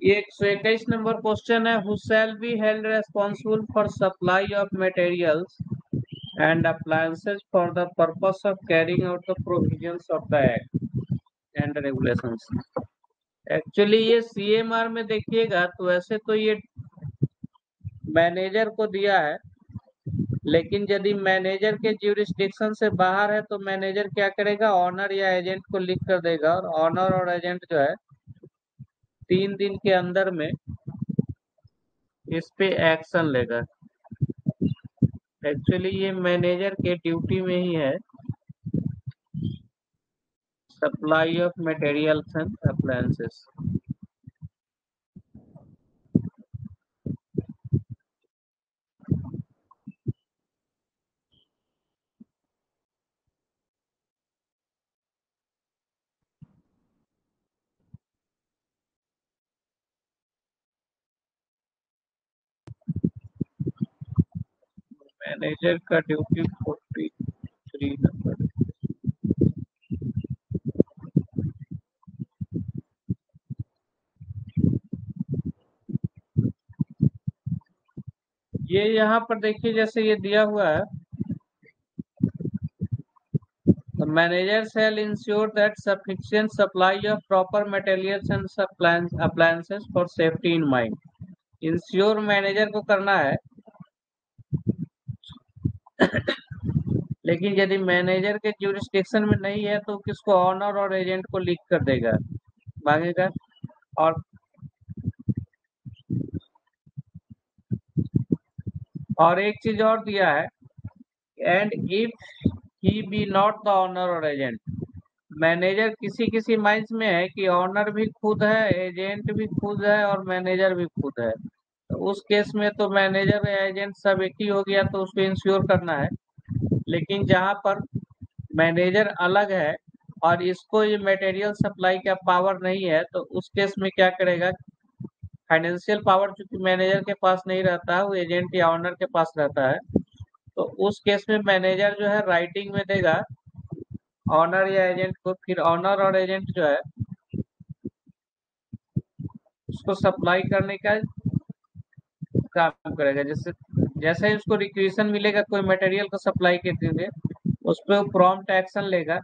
ये 121 number question है। Who shall be held responsible for supply of materials and appliances for the purpose of carrying out the provisions of the act and regulations. Actually ये CMR में देखिएगा तो वैसे तो ये manager को दिया है, लेकिन यदि मैनेजर के ज्यूरिसडिक्शन से बाहर है तो मैनेजर क्या करेगा, ऑनर या एजेंट को लिख कर देगा, और ऑनर और एजेंट जो है 3 दिन के अंदर में इस पे एक्शन लेगा। एक्चुअली ये मैनेजर के ड्यूटी में ही है, supply of materials and appliances. Manager का ड्यूटी 43 नंबर। ये यहाँ पर देखिए, जैसे ये दिया हुआ है, the manager shall ensure that sufficient supply of proper materials and appliances for safety in mind। Ensure manager को करना है, लेकिन यदि मैनेजर के ज्यूरिसडिक्शन में नहीं है तो किसको, ऑनर और एजेंट को लिख कर देगा, मांगेगा। और एक चीज और दिया है, and if he be not the owner or agent. Manager किसी किसी माइंस में है कि ऑनर भी खुद है, एजेंट भी खुद है और मैनेजर भी खुद है, तो उस केस में तो मैनेजर या एजेंट सब एक ही हो गया, तो उसको इंश्योर करना है। लेकिन जहां पर मैनेजर अलग है और इसको ये मटेरियल सप्लाई का पावर नहीं है, तो उस केस में क्या करेगा, फाइनेंशियल पावर चूंकि मैनेजर के पास नहीं रहता है, वो एजेंट या ऑनर के पास रहता है, तो उस केस में मैनेजर जो है राइटिंग में देगा ऑनर या एजेंट को, फिर ऑनर और एजेंट जो है उसको सप्लाई करने का काम करेगा। जैसे जैसे ही उसको रिक्वेशन मिलेगा कोई मटेरियल को सप्लाई करते हुए, उस पर वो प्रॉम्प्ट एक्शन लेगा,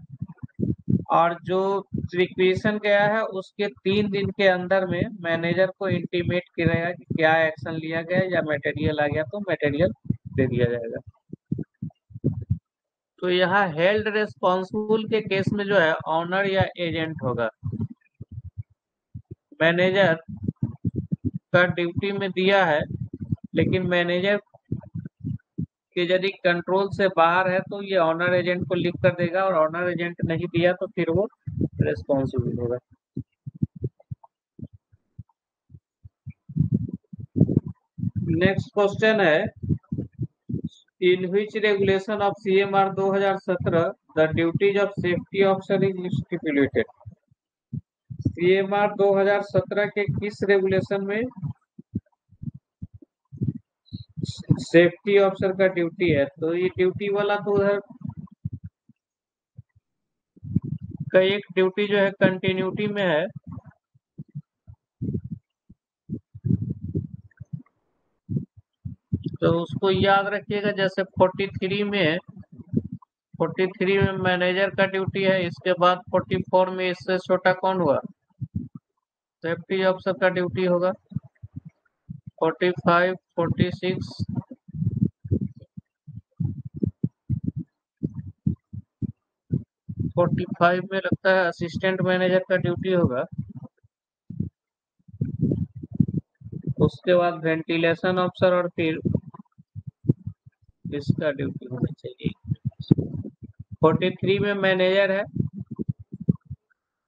और जो रिक्वेशन गया है उसके 3 दिन के अंदर में मैनेजर को इंटीमेट करेगा कि क्या एक्शन लिया गया, या मटेरियल आ गया तो मटेरियल दे दिया जाएगा। तो यहाँ हेल्ड रेस्पॉन्सिबल के केस में जो है ऑनर या एजेंट होगा। मैनेजर का ड्यूटी में दिया है, लेकिन मैनेजर के यदि कंट्रोल से बाहर है तो ये ऑनर एजेंट को लिख कर देगा, और ऑनर एजेंट नहीं दिया तो फिर वो रेस्पॉन्सिबल होगा। नेक्स्ट क्वेश्चन है, in which regulation of CMR 2017 the duties of safety officer is stipulated. CMR 2017 के किस रेगुलेशन में सेफ्टी ऑफिसर का ड्यूटी है? तो ये ड्यूटी वाला तो उधर का एक ड्यूटी जो है कंटिन्यूटी में है, तो उसको याद रखिएगा। जैसे 43 में मैनेजर का ड्यूटी है, इसके बाद 44 में इससे छोटा कौन हुआ, सेफ्टी ऑफिसर का ड्यूटी होगा। 45, 46, 45 में लगता है असिस्टेंट मैनेजर का ड्यूटी होगा। उसके बाद वेंटिलेशन ऑफिसर, और फिर इसका ड्यूटी होना चाहिए। 43 में मैनेजर है,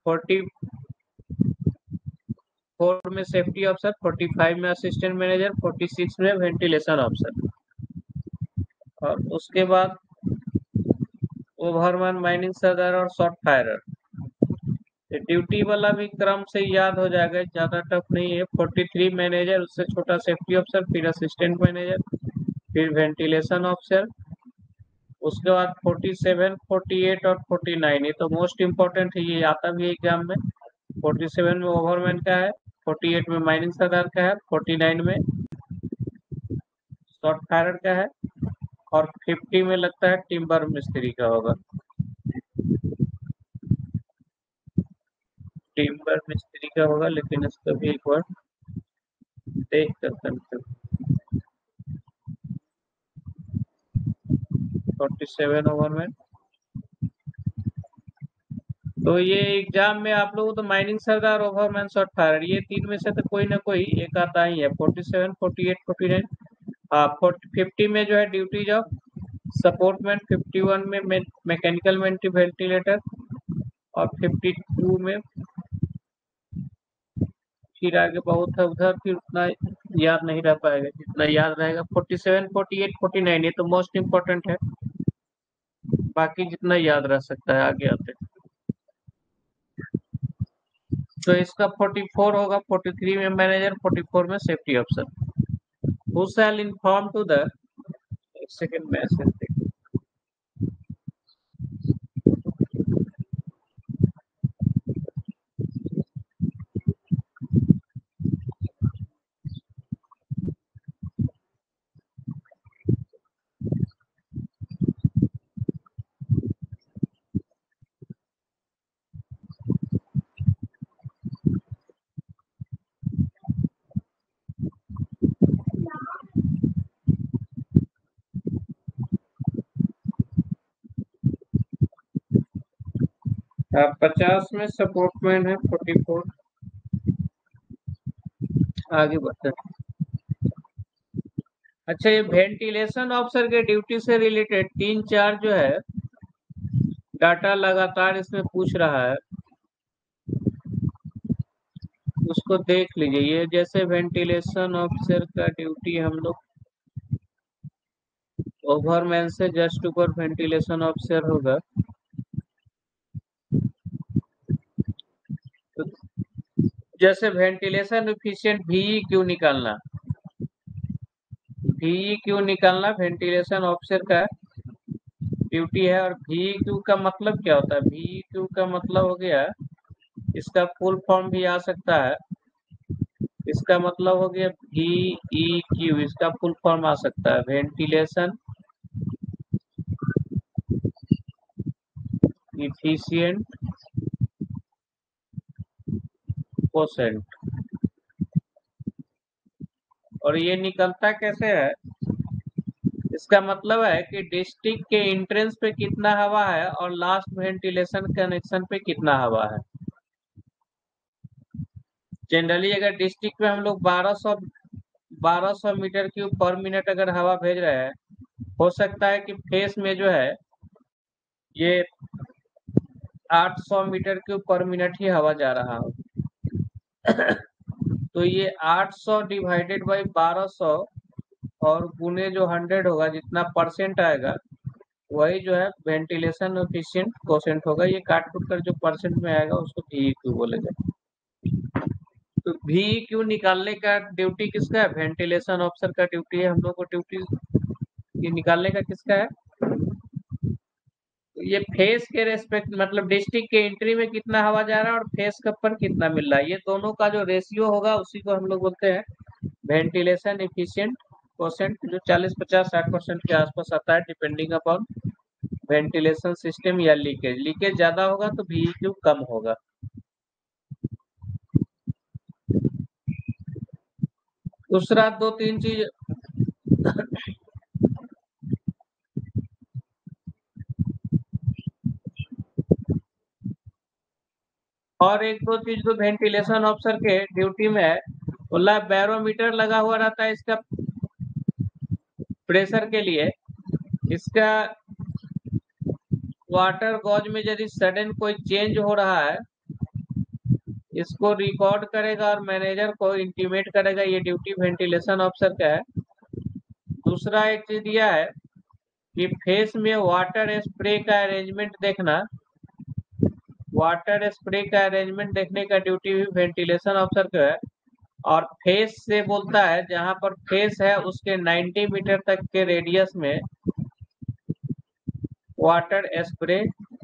44 में सेफ्टी ऑफिसर, 45 में असिस्टेंट मैनेजर, 46 में वेंटिलेशन ऑफिसर, और उसके बाद ओवरमैन, माइनिंग सर्जर और शॉट फायरर। ड्यूटी वाला भी क्रम से याद हो जाएगा, ज्यादा टफ नहीं है। 43 मैनेजर, उससे छोटा सेफ्टी ऑफिसर, फिर असिस्टेंट मैनेजर, फिर वेंटिलेशन ऑफिसर, उसके बाद 47, 48 और 49। ये तो मोस्ट इम्पोर्टेंट है, ये आता भी है एग्जाम में। 47 में ओवरमैन का है, 48 में माइनिंग सरदार का है, 49 में शॉर्ट फायर का है, और 50 में लगता है टिम्बर मिस्त्री का होगा। टिम्बर मिस्त्री का होगा, लेकिन इसका भी एक बार देख कर कंफर्म। 47 ओवर में तो ये एग्जाम में आप लोगों तो माइनिंग सरदार, ओवरमैन, शॉर्ट फायर, ये तीन में से तो कोई ना कोई एक आता ही है। 47, 48, 49। हाँ, 50 में जो है ड्यूटीज ऑफ सपोर्टमैन, 51 में मैकेनिकल वेंटिलेटर, और 52 में फिर आगे बहुत है उधर, फिर उतना याद नहीं रह पाएगा जितना याद रहेगा। 47, 48, 49 ये तो मोस्ट इम्पोर्टेंट है, बाकी जितना याद रह सकता है आगे आते। तो इसका 44 होगा, 43 में मैनेजर, 44 में सेफ्टी अफसर। Who shall inform to the, एक सेकंड मैसेज देखिए। अब 50 में सपोर्टमैन है, 44। आगे बढ़ते हैं। अच्छा, ये वेंटिलेशन ऑफिसर के ड्यूटी से रिलेटेड 3-4 जो है डाटा लगातार इसमें पूछ रहा है, उसको देख लीजिए। ये जैसे वेंटिलेशन ऑफिसर का ड्यूटी हम लोग ओवरमैन से जस्ट ऊपर वेंटिलेशन ऑफिसर होगा। तो जैसे वेंटिलेशन एफिशिएंट VE क्यों निकालना, VE क्यों निकालना वेंटिलेशन ऑफिसर का ड्यूटी है। और VEQ का मतलब क्या होता है? VEQ का मतलब हो गया, इसका फुल फॉर्म भी आ सकता है। इसका मतलब हो गया VEQ, इसका फुल फॉर्म आ सकता है वेंटिलेशन इफिशिएंट कोसेंट। और ये निकलता कैसे है? इसका मतलब है कि डिस्ट्रिक्ट के एंट्रेंस पे कितना हवा है और लास्ट वेंटिलेशन कनेक्शन पे कितना हवा है। जनरली अगर डिस्ट्रिक्ट में हम लोग 1200 मीटर क्यूब पर मिनट अगर हवा भेज रहे हैं, हो सकता है कि फेस में जो है ये 800 मीटर क्यूब पर मिनट ही हवा जा रहा हो। तो ये 800 डिवाइडेड बाई 1200 और गुने जो 100 होगा, जितना परसेंट आएगा वही जो है वेंटिलेशन एफिशिएंट कोसेंट होगा। ये काट कुट कर जो परसेंट में आएगा उसको VEQ बोलेगा। तो VEQ निकालने का ड्यूटी किसका है? वेंटिलेशन ऑफिसर का ड्यूटी है। हम लोग को ड्यूटी ये निकालने का किसका है? तो ये फेस के रेस्पेक्ट, मतलब डिस्ट्रिक्ट के एंट्री में कितना हवा जा रहा है और फेस कप पर कितना मिल रहा है, ये दोनों का जो रेशियो होगा उसी को हम लोग बोलते हैं वेंटिलेशन एफिशिएंट कोसेंट, जो 40, 50, 60% के आसपास आता है, डिपेंडिंग अपॉन वेंटिलेशन सिस्टम या लीकेज। लीकेज ज्यादा होगा तो VEQ कम होगा। दूसरा 2-3 चीज और एक दो चीज जो वेंटिलेशन ऑफिसर के ड्यूटी में है, बोला बैरोमीटर लगा हुआ रहता है इसका प्रेशर के लिए। इसका वाटर गॉज में यदि सडन कोई चेंज हो रहा है, इसको रिकॉर्ड करेगा और मैनेजर को इंटीमेट करेगा। ये ड्यूटी वेंटिलेशन ऑफिसर का है। दूसरा एक चीज दिया है कि फेस में वाटर स्प्रे का अरेंजमेंट देखना। वाटर स्प्रे का अरेंजमेंट देखने का ड्यूटी भी वेंटिलेशन ऑफिसर का है। और फेस से बोलता है, जहां पर फेस है उसके 90 मीटर तक के रेडियस में वाटर स्प्रे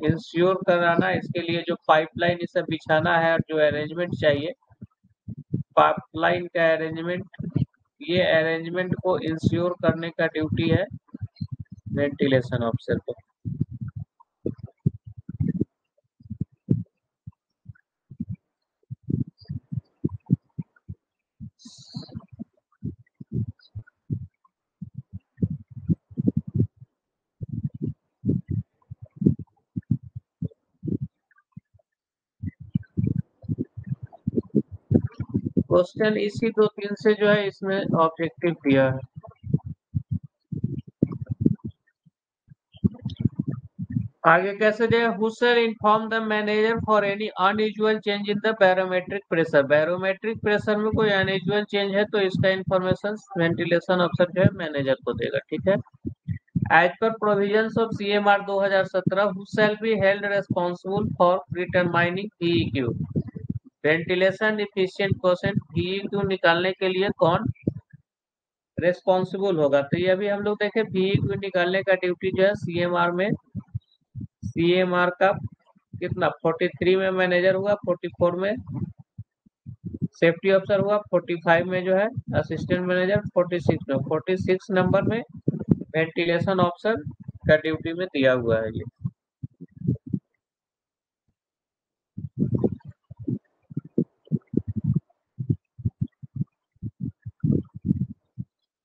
इंश्योर कराना। इसके लिए जो पाइपलाइन ये सब बिछाना है और जो अरेंजमेंट चाहिए पाइपलाइन का अरेंजमेंट, ये अरेंजमेंट को इंश्योर करने का ड्यूटी है वेंटिलेशन ऑफिसर को। क्वेश्चन इसी दो तीन से जो है इसमें ऑब्जेक्टिव दिया है। आगे कैसे दिया, who shall inform the manager for any unusual change in the barometric pressure. Barometric pressure में कोई अनयूजुअल चेंज है तो इसका इंफॉर्मेशन वेंटिलेशन अफसर जो है मैनेजर को देगा। ठीक है। As per provisions of CMR 2017, who shall be held responsible for determining VEQ। Ventilation efficient question, VEQ निकालने के लिए कौन रेस्पॉन्सिबल होगा। तो ये अभी हम लोग देखें, VEQ निकालने का ड्यूटी जो है CMR में, CMR का कितना 43 में मैनेजर हुआ, 44 में सेफ्टी अफसर हुआ, 45 में जो है असिस्टेंट मैनेजर, 46 में, 46 नंबर में वेंटिलेशन ऑफिसर का ड्यूटी में दिया हुआ है ये।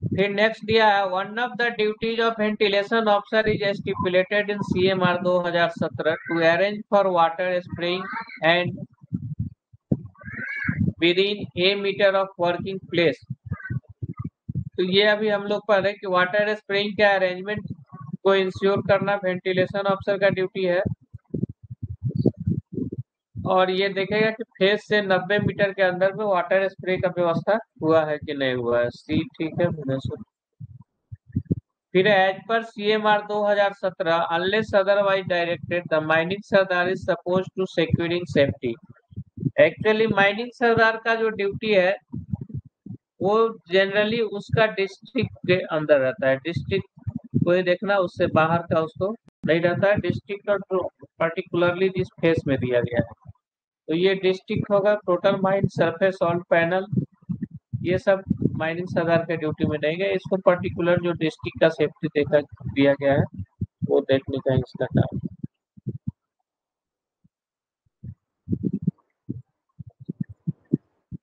फिर नेक्स्ट दिया है, one of the duties of ventilation officer is stipulated in CMR 2017 to arrange for water spraying and within a metre of working place. तो ये अभी हम लोग पढ़ रहे कि वाटर स्प्रेइंग का अरेंजमेंट को इंश्योर करना वेंटिलेशन ऑफिसर का ड्यूटी है। और ये देखेगा कि फेस से 90 मीटर के अंदर में वाटर स्प्रे का व्यवस्था हुआ है कि नहीं हुआ है। सी ठीक है भुवनेश्वर। फिर as per CMR 2017, unless otherwise directed, the mining sardar is suppose to securing safety. Actually mining sardar का जो ड्यूटी है वो जनरली उसका डिस्ट्रिक्ट के अंदर रहता है। डिस्ट्रिक्ट को ही देखना, उससे बाहर का उसको नहीं रहता है। डिस्ट्रिक्ट और पर्टिकुलरली जिस फेस में दिया गया है, तो ये डिस्ट्रिक्ट होगा। Total mine, surface salt panel, ये सब माइनिंग सरदार के ड्यूटी में नहीं गए। इसको पर्टिकुलर जो डिस्ट्रिक्ट का सेफ्टी देखा दिया गया है वो देखने का इसका काम।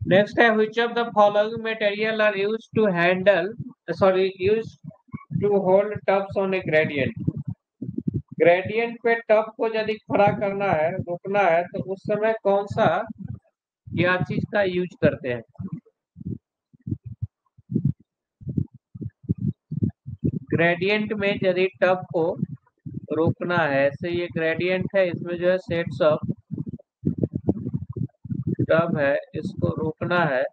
नेक्स्ट है, which of the following material are used to handle, used to hold tubs on a gradient। Gradient पे टब को यदि खड़ा करना है, रोकना है, तो उस समय कौन सा या चीज का यूज करते हैं। ग्रेडियंट में यदि टब को रोकना है, ऐसे ये ग्रेडियंट है, इसमें जो है सेट्स ऑफ टब है, इसको रोकना है,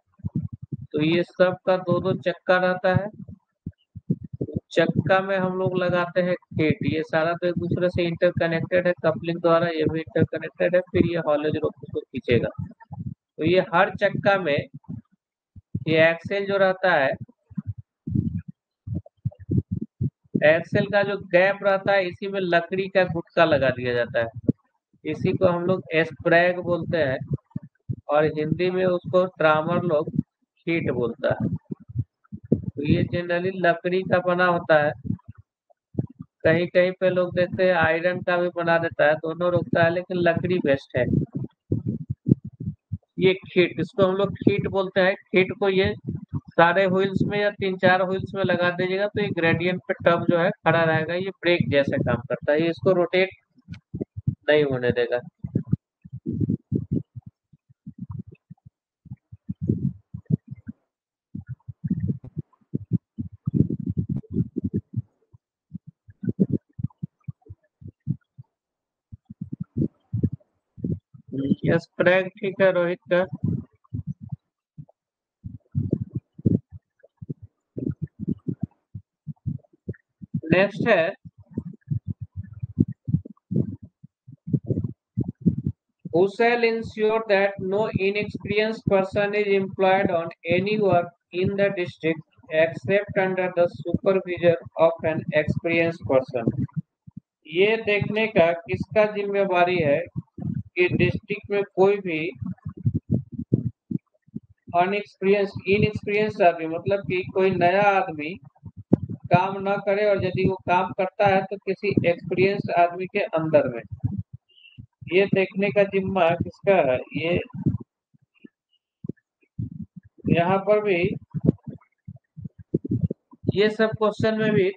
तो ये सब का दो दो चक्का रहता है। चक्का में हम लोग लगाते हैं खेट, ये सारा तो एक दूसरे से इंटरकनेक्टेड है कपलिंग द्वारा, ये भी इंटरकनेक्टेड है। फिर ये हॉलेज रोप उसको खींचेगा। तो ये हर चक्का में ये एक्सेल जो रहता है, एक्सेल का जो गैप रहता है, इसी में लकड़ी का गुटका लगा दिया जाता है। इसी को हम लोग स्प्रैग बोलते हैं और हिंदी में उसको ट्रामर लोग शीट बोलता है। तो ये जनरली लकड़ी का बना होता है। कहीं कहीं पे लोग देखते हैं आयरन का भी बना देता है, दोनों रोकता है, लेकिन लकड़ी बेस्ट है। ये खीट, इसको हम लोग खीट बोलते हैं। खीट को ये सारे व्हील्स में या 3-4 व्हील्स में लगा दीजिएगा तो ये ग्रेडियंट पे टब जो है खड़ा रहेगा। ये ब्रेक जैसे काम करता है, ये इसको रोटेट नहीं होने देगा। ये स्प्रैग ठीक है रोहित का। नेक्स्ट है, who shall ensure that no inexperienced person is employed on any work in the district except under the supervision of an experienced person। ये देखने का किसका जिम्मेवारी है कि डिस्ट्रिक्ट में कोई भी अनएक्सपीरियंस इनएक्सपीरियंस आदमी मतलब कि कोई नया आदमी काम न करे और यदि वो काम करता है तो किसी एक्सपीरियंस आदमी के अंदर में, ये देखने का जिम्मा किसका है। ये यहाँ पर भी ये सब क्वेश्चन में भी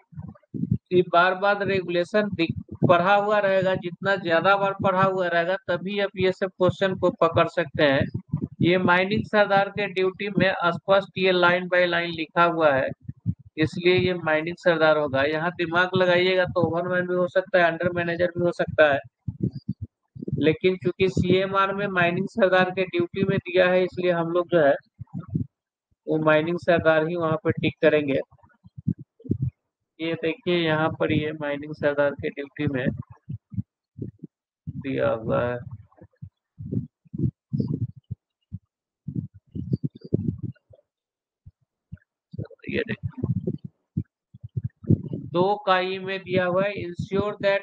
कि बार बार रेगुलेशन पढ़ा हुआ रहेगा, जितना ज्यादा बार पढ़ा हुआ रहेगा तभी आप ये सब क्वेश्चन को पकड़ सकते हैं। ये माइनिंग सरदार के ड्यूटी में स्पष्ट ये लाइन बाय लाइन लिखा हुआ है, इसलिए ये माइनिंग सरदार होगा। यहाँ दिमाग लगाइएगा तो ओवरमैन भी हो सकता है, अंडर मैनेजर भी हो सकता है, लेकिन चूंकि सीएमआर में माइनिंग सरदार के ड्यूटी में दिया है इसलिए हम लोग जो है वो माइनिंग सरदार ही वहाँ पे टिक करेंगे। ये देखिए यहाँ पर ये माइनिंग सरदार के ड्यूटी में दिया हुआ है। ये देखिए 2 में दिया हुआ है, ensure that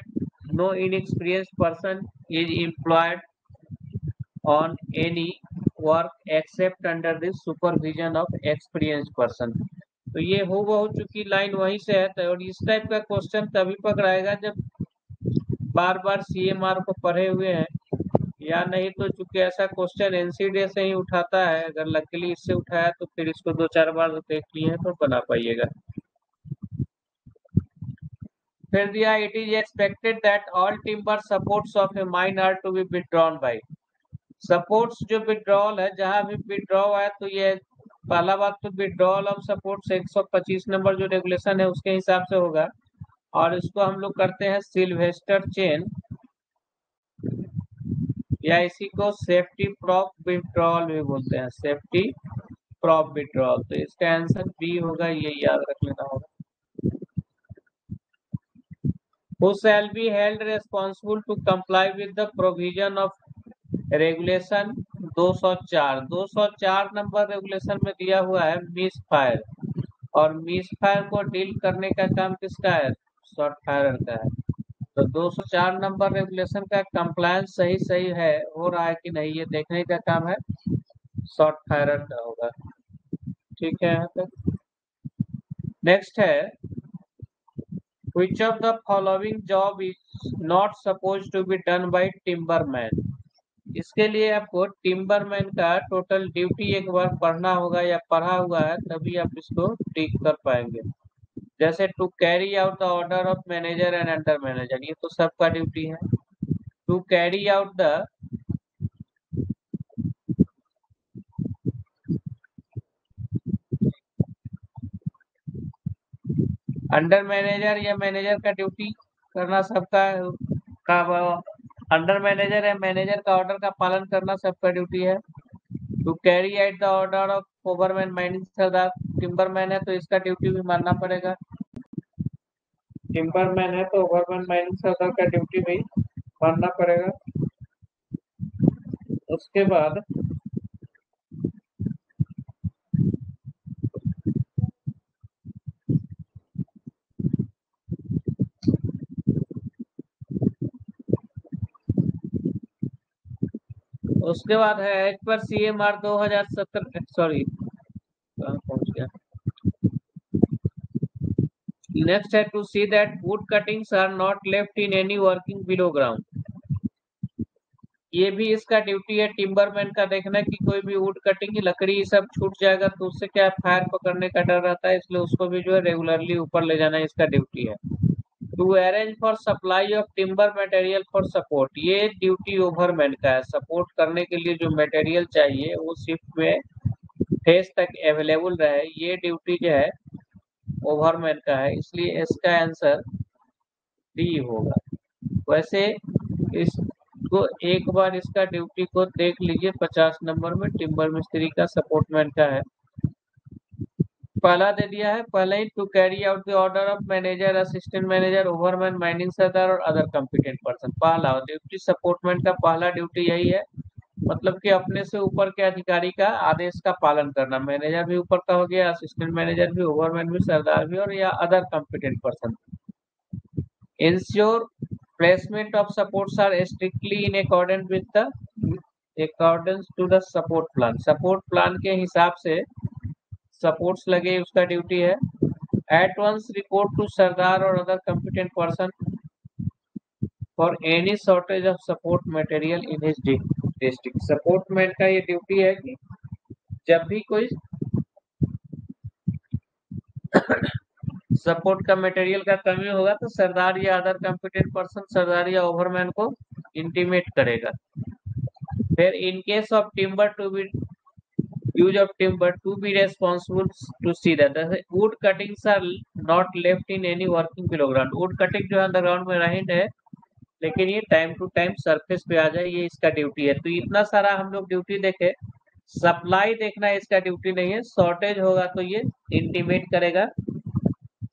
no inexperience person is employed on any work except under the supervision of experience person. तो ये हो चुकी लाइन वहीं से है, तो और इस टाइप का क्वेश्चन तभी पकड़ाएगा जब बार बार सीएमआर को पढ़े हुए हैं, या नहीं तो चूंकि ऐसा क्वेश्चन एनसीडीए से ही उठाता है, अगर लकीली इससे उठाया तो फिर इसको 2-4 बार देख लिए हैं तो बना पाइएगा। फिर दिया it is expected that all timber supports of a mine are to be withdrawn by. Supports जो विथड्रॉल है, जहां भी विथड्रॉ है तो ये पहला बात तो विथड्रॉल ऑफ सपोर्ट्स 125 नंबर जो रेगुलेशन है उसके हिसाब से होगा, और इसको हम लोग करते हैं सिल्वेस्टर चेन, या इसी को सेफ्टी प्रॉप विथड्रॉल भी बोलते हैं, सेफ्टी प्रॉप विथड्रॉल। तो इसका आंसर बी होगा, ये याद रख लेना होगा। Who shall be held responsible to comply with the provision of regulation 204। 204 number regulation में दिया हुआ है मिस फायर, और मिस फायर को डील करने का काम किसका है, शॉर्ट फायर का है। तो 204 नंबर रेगुलेशन का कंप्लायंस सही सही है, हो रहा है कि नहीं, ये देखने का काम है शॉर्ट फायर का होगा। ठीक है, यहाँ तक। नेक्स्ट है which of the following job is not supposed to be done by timberman। इसके लिए आपको टिम्बरमैन का टोटल ड्यूटी एक बार पढ़ना होगा या पढ़ा हुआ है तभी आप इसको टिक कर पाएंगे। जैसे to carry out the order of manager and under manager, ये तो सबका ड्यूटी है। To carry out the under manager या मैनेजर का ड्यूटी करना सबका का अंडर मैनेजर या मैनेजर का ऑर्डर का पालन करना सबका ड्यूटी है। To carry out the order of overman mining sardar, timberman है तो इसका ड्यूटी भी मानना पड़ेगा। टिम्बरमैन है तो ओवरमैन माइनिंग सरदार का ड्यूटी भी मानना पड़ेगा। उसके बाद है एक्ट पर सीएमआर 2017, सॉरी कहाँ पहुंच गया। नेक्स्ट है to see that wood cuttings are not left in any working below ground. ये भी इसका ड्यूटी है टिम्बरमैन का, देखना कि कोई भी वुड कटिंग की लकड़ी सब छूट जाएगा तो उससे क्या फायर पकड़ने का डर रहता है, इसलिए उसको भी जो है रेगुलरली ऊपर ले जाना इसका ड्यूटी है। To arrange for supply of timber material for support, ये ड्यूटी ओवरमैन का है। सपोर्ट करने के लिए जो मटेरियल चाहिए वो शिफ्ट में फेस तक अवेलेबल रहे, ये ड्यूटी जो है ओवरमैन का है, इसलिए इसका आंसर डी होगा। वैसे इसको एक बार इसका ड्यूटी को देख लीजिए, 50 नंबर में टिम्बर मिस्त्री का सपोर्टमैन का है। पहला दे दिया है पहले ही, to carry out the order of manager, assistant manager, overman, mining sardar और अदर कॉम्पिटेंट पर्सन। पहला ड्यूटी सपोर्टमैन का पहला ड्यूटी यही है, मतलब कि अपने से ऊपर के अधिकारी का आदेश का पालन करना। मैनेजर भी ऊपर का हो गया, असिस्टेंट मैनेजर भी, ओवरमैन भी, सरदार भी, और या other competent person. Ensure placement of supports are strictly in accordance with the according to the support plan के हिसाब से सपोर्ट्स लगे उसका ड्यूटी है। At once report to sardar और other competent person for any shortage of support material in his district. Support man का ये duty है कि जब भी कोई सपोर्ट का मटेरियल का कमी होगा तो सरदार या अदर कॉम्पिटेंट पर्सन सरदार या ओवरमैन को इंटीमेट करेगा। फिर in case of timber to be use of timber to be responsible to see that the wood cuttings are not left in any working below ground। wood cutting जो underground में रही है लेकिन ये टाइम टू टाइम सरफेस पे आ जाए, ये इसका ड्यूटी है। तो इतना सारा हम लोग ड्यूटी देखे, सप्लाई देखना इसका ड्यूटी नहीं है। शॉर्टेज होगा तो ये इंटीमेट करेगा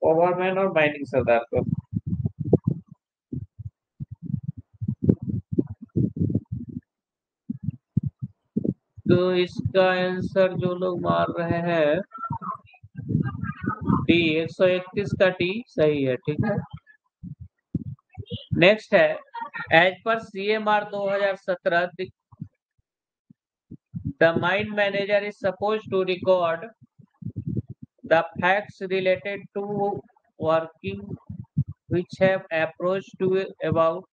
ओवरमैन और माइनिंग सरदार को। तो इसका आंसर जो लोग मार रहे हैं डी 131 का टी सही है, ठीक है। नेक्स्ट है एज पर CMR 2017 the mine manager is suppose to record the facts related to working which have approached to about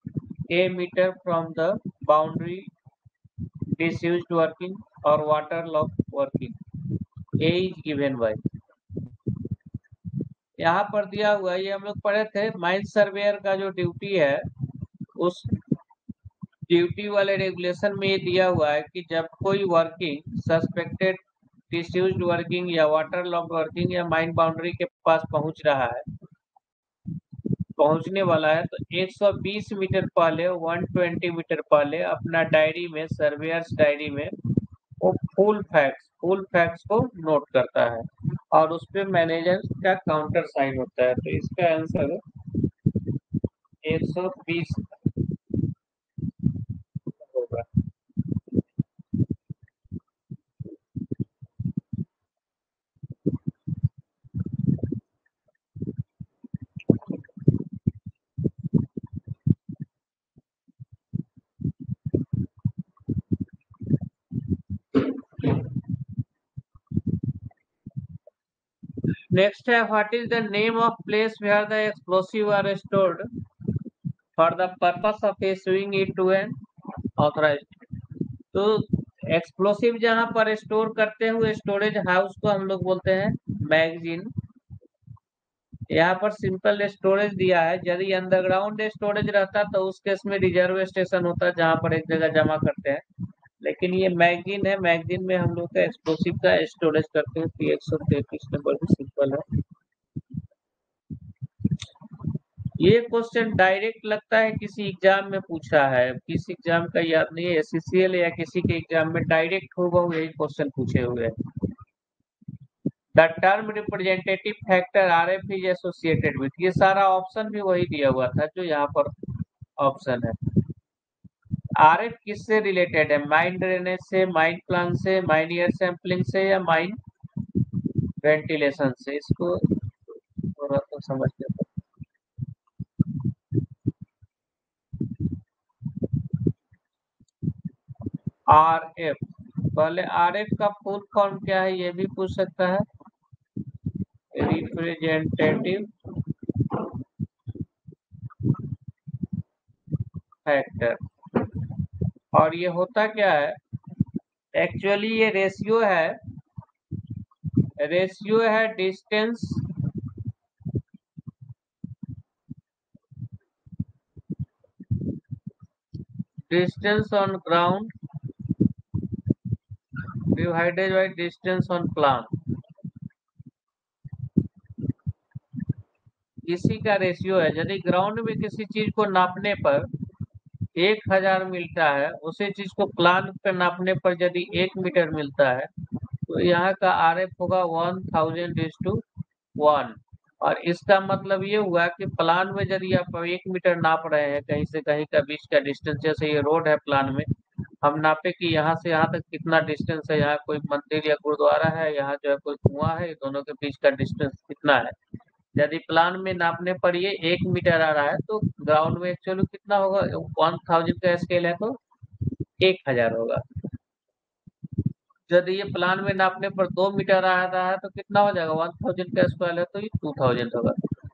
a meter from the boundary disused working or waterlogged working। A is given by। यहाँ पर दिया हुआ है, ये हम लोग पढ़े थे, माइन सर्वेयर का जो ड्यूटी है उस ड्यूटी वाले रेगुलेशन में ये दिया हुआ है कि जब कोई वर्किंग सस्पेक्टेड डिस्यूज्ड वर्किंग या वाटर लॉक्ड वर्किंग या माइन बाउंड्री के पास पहुंचने वाला है तो 120 मीटर पहले 120 मीटर पहले अपना डायरी में, सर्वेयर्स डायरी में वो फुल फैक्ट्स को नोट करता है और उस पे मैनेजर का काउंटर साइन होता है। तो इसका आंसर 120 होगा। नेक्स्ट है what is the name of place where the explosive are stored for the purpose of issuing it to an authorised. तो एक्सप्लोसिव जहां पर स्टोर करते हुए स्टोरेज हाउस को हम लोग बोलते हैं मैगजीन। यहाँ पर सिंपल स्टोरेज दिया है, यदि अंडरग्राउंड स्टोरेज रहता तो उस केस में रिजर्व स्टेशन होता जहां पर एक जगह जमा करते हैं, लेकिन ये मैगजीन है, मैगजीन में हम लोग का एक्सप्लोसिव का स्टोरेज करते हैं। तो 133 नंबर भी सिंपल है। ये क्वेश्चन डायरेक्ट लगता है किसी एग्जाम में पूछा है, किसी एग्जाम का याद नहीं है, SCCL या किसी के एग्जाम में डायरेक्ट होगा यही क्वेश्चन पूछे हुए हैं। The term representative factor RF is associated with, ये सारा ऑप्शन भी वही दिया हुआ था जो यहाँ पर ऑप्शन है। RF किससे रिलेटेड है? माइन ड्रेनेज से, माइन प्लान से, माइन एयर सैंपलिंग से या माइन वेंटिलेशन से? इसको थोड़ा तो समझ लेते हैं। RF, पहले RF का फुल फॉर्म क्या है ये भी पूछ सकता है, रिप्रेजेंटेटिव फैक्टर। और ये होता क्या है? एक्चुअली ये रेशियो है distance on ground divided by distance on plan. इसी का रेशियो है। यदि ग्राउंड में किसी चीज को नापने पर 1000 मिलता है, उसी चीज को प्लान पे नापने पर यदि 1 मीटर मिलता है तो यहाँ का RF होगा 1000:1। और इसका मतलब ये हुआ कि प्लान में यदि आप 1 मीटर नाप रहे हैं कहीं से कहीं का बीच का डिस्टेंस, जैसे ये रोड है प्लान में, हम नापे कि यहाँ से यहाँ तक कितना डिस्टेंस है, यहाँ कोई मंदिर या गुरुद्वारा है, यहाँ जो है कोई कुआं है, दोनों के बीच का डिस्टेंस कितना है। यदि प्लान में नापने पर ये 1 मीटर आ रहा है तो ग्राउंड में एक्चुअली कितना होगा? 1000 का स्केल है तो 1000 होगा। यदि ये प्लान में नापने पर 2 मीटर आ रहा है तो कितना हो जाएगा, 1000 का स्क्वायर है तो ये 2000 होगा।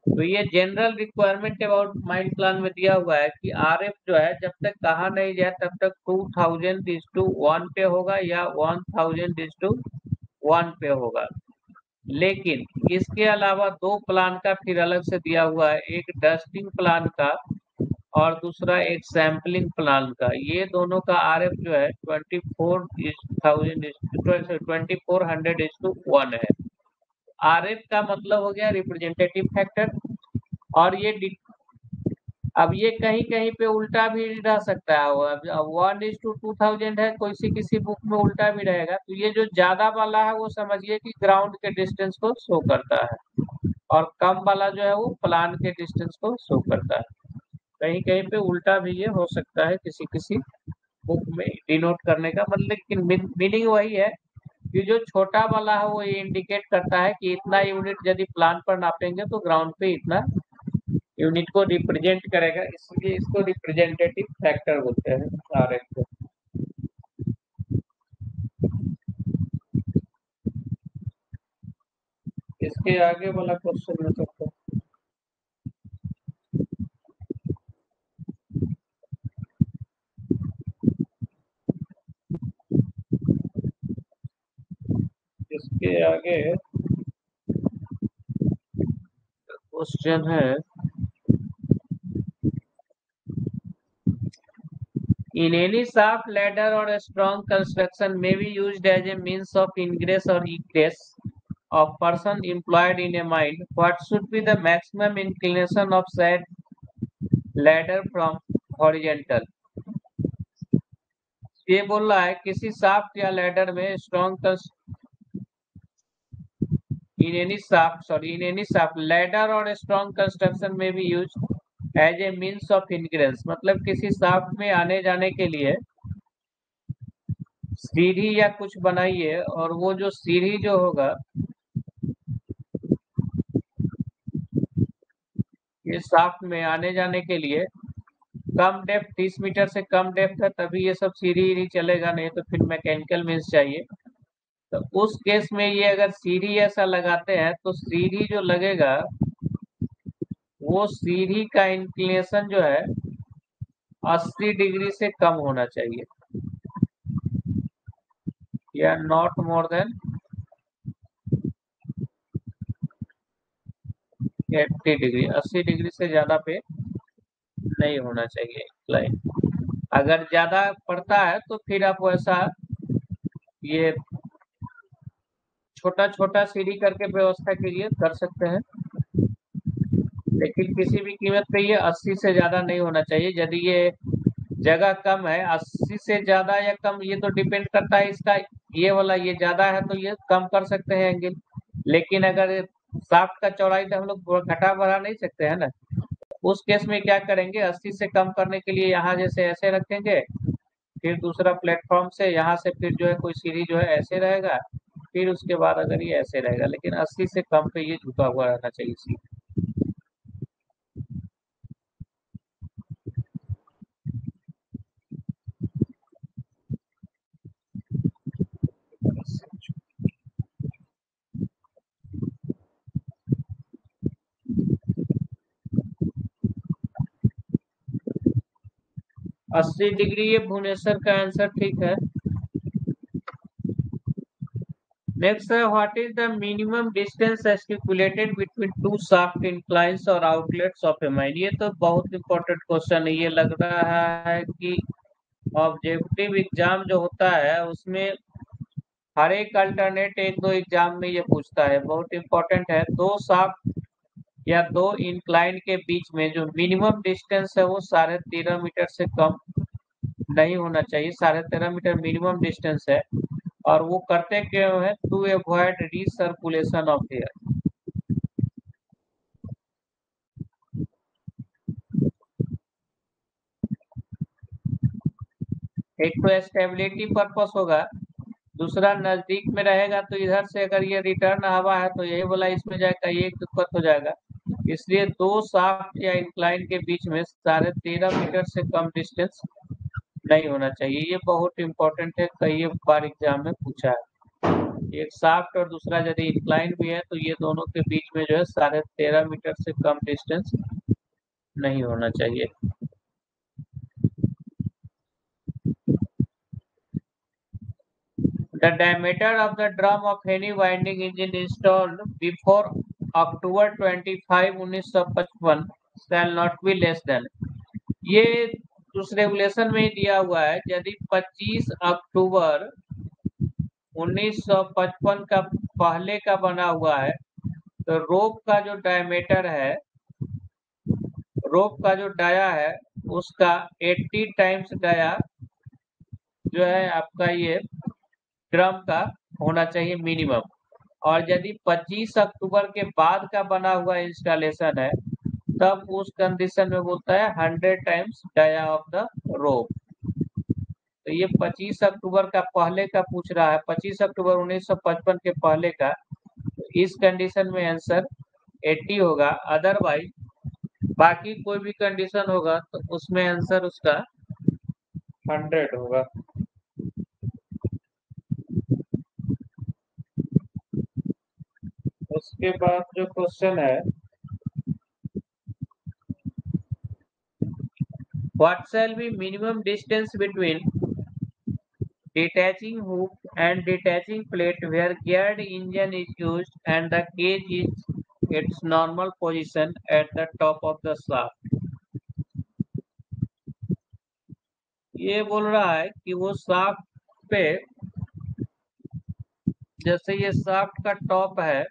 तो ये general requirement about mind plan में दिया हुआ है कि आरएफ जो है जब तक कहा नहीं जाए तब तक 2000:1 पे होगा या 1000:1 पे होगा। लेकिन इसके अलावा दो प्लान का फिर अलग से दिया हुआ है, एक डस्टिंग प्लान का और दूसरा एक सैम्पलिंग प्लान का। ये दोनों का आरएफ जो है 2400:1 है। आरएफ का मतलब हो गया रिप्रेजेंटेटिव फैक्टर। और अब ये कहीं कहीं पे उल्टा भी रह सकता है, अब 1:2000 है, किसी किसी बुक में उल्टा भी रहेगा। तो ये जो ज्यादा वाला है वो समझिए कि ग्राउंड के डिस्टेंस को शो करता है, और कम वाला जो है वो प्लान के डिस्टेंस को शो करता है। कहीं कहीं पे उल्टा भी ये हो सकता है किसी किसी बुक में डिनोट करने का मतलब, लेकिन मीनिंग वही है कि जो छोटा वाला है वो ये इंडिकेट करता है कि इतना यूनिट यदि प्लान पर नापेंगे तो ग्राउंड पे इतना यूनिट को रिप्रेजेंट करेगा, इसलिए इसको रिप्रेजेंटेटिव फैक्टर बोलते हैं आरएफ को। इसके आगे वाला क्वेश्चन में सकते हैं। इसके आगे क्वेश्चन है, in any shaft, ladder or a strong construction may be used as a means of ingress or egress of person employed in a mine. What should be the maximum inclination of said ladder from horizontal? ये बोल रहा है किसी shaft या ladder में strong in any shaft ladder or a strong construction may be used as a means of ingress, मतलब किसी shaft में आने जाने के लिए सीढ़ी या कुछ बनाइए, और वो जो सीढ़ी जो होगा ये शाफ्ट में आने जाने के लिए कम डेप्थ 30 मीटर से कम डेप्थ है तभी ये सब सीढ़ी ही चलेगा, नहीं तो फिर मैकेनिकल मीन्स चाहिए। तो उस केस में ये अगर सीढ़ी ऐसा लगाते हैं तो सीढ़ी जो लगेगा वो सीढ़ी का इंक्लिनेशन जो है 80 डिग्री से कम होना चाहिए, या not more than 80 degree, 80 degree से ज्यादा पे नहीं होना चाहिए लाइन। अगर ज्यादा पड़ता है तो फिर आप वैसा ये छोटा छोटा सीढ़ी करके व्यवस्था कीजिए, कर सकते हैं, लेकिन किसी भी कीमत पे ये 80 से ज्यादा नहीं होना चाहिए। यदि ये जगह कम है, 80 से ज्यादा या कम ये तो डिपेंड करता है इसका, ये वाला ये ज्यादा है तो ये कम कर सकते हैं एंगल, लेकिन अगर शाफ्ट का चौड़ाई तो हम लोग घटा बढ़ा नहीं सकते हैं ना। उस केस में क्या करेंगे, 80 से कम करने के लिए यहाँ जैसे ऐसे रखेंगे, फिर दूसरा प्लेटफॉर्म से यहाँ से फिर जो है कोई सीढ़ी जो है ऐसे रहेगा, फिर उसके बाद अगर ये ऐसे रहेगा, लेकिन 80 से कम पे ये झुका हुआ रहना चाहिए सीढ़ी। अस्सी 80 डिग्री ये भुवनेश्वर का आंसर ठीक है। नेक्स्ट है, what is the minimum distance stipulated between two shaft inclines और आउटलेट्स ऑफ ए माइन? ये तो बहुत इंपॉर्टेंट क्वेश्चन है, ये लग रहा है कि ऑब्जेक्टिव एग्जाम जो होता है उसमें हर एक अल्टरनेट एक दो एग्जाम में ये पूछता है, बहुत इंपॉर्टेंट है। दो शाफ्ट या दो इंक्लाइन के बीच में जो मिनिमम डिस्टेंस है वो 13.5 मीटर से कम नहीं होना चाहिए, 13.5 मीटर मिनिमम डिस्टेंस है। और वो करते क्यों है, to avoid recirculation of air. एक तो स्टेबिलिटी पर्पस होगा, दूसरा नजदीक में रहेगा तो इधर से अगर ये रिटर्न हवा है तो यही वाला इसमें जाएगा, ये एक दिक्कत हो जाएगा। इसलिए दो शाफ्ट या इंक्लाइन के बीच में 13.5 मीटर से कम डिस्टेंस नहीं होना चाहिए। ये बहुत इंपॉर्टेंट है, कई बार एग्जाम में पूछा है। एक शाफ्ट और दूसरा यदि इंक्लाइन भी है तो ये दोनों के बीच में जो है 13.5 मीटर से कम डिस्टेंस नहीं होना चाहिए। The diameter of the drum of any winding engine installed before October 25, 1955 shall not be less than। ये उस रेगुलेशन में ही दिया हुआ है, यदि 25 अक्टूबर 1955 का पहले का बना हुआ है तो रोप का जो डायमीटर है, रोप का जो डाया है उसका 80 टाइम्स डाया जो है आपका ये ड्रम का होना चाहिए मिनिमम। और यदि 25 अक्टूबर के बाद का बना हुआ इंस्टॉलेशन है तब उस कंडीशन में बोलता है 100 times dia of the rope. तो ये 25 अक्टूबर का पहले का पूछ रहा है, 25 अक्टूबर 1955 के पहले का, तो इस कंडीशन में आंसर 80 होगा। अदरवाइज बाकी कोई भी कंडीशन होगा तो उसमें आंसर उसका 100 होगा। उसके बाद जो क्वेश्चन है, what shall be minimum distance between detaching hook and detaching plate where geared engine is used and the cage is its normal position at the top of the shaft। ये बोल रहा है कि वो शाफ्ट पे, जैसे ये शाफ्ट का टॉप है,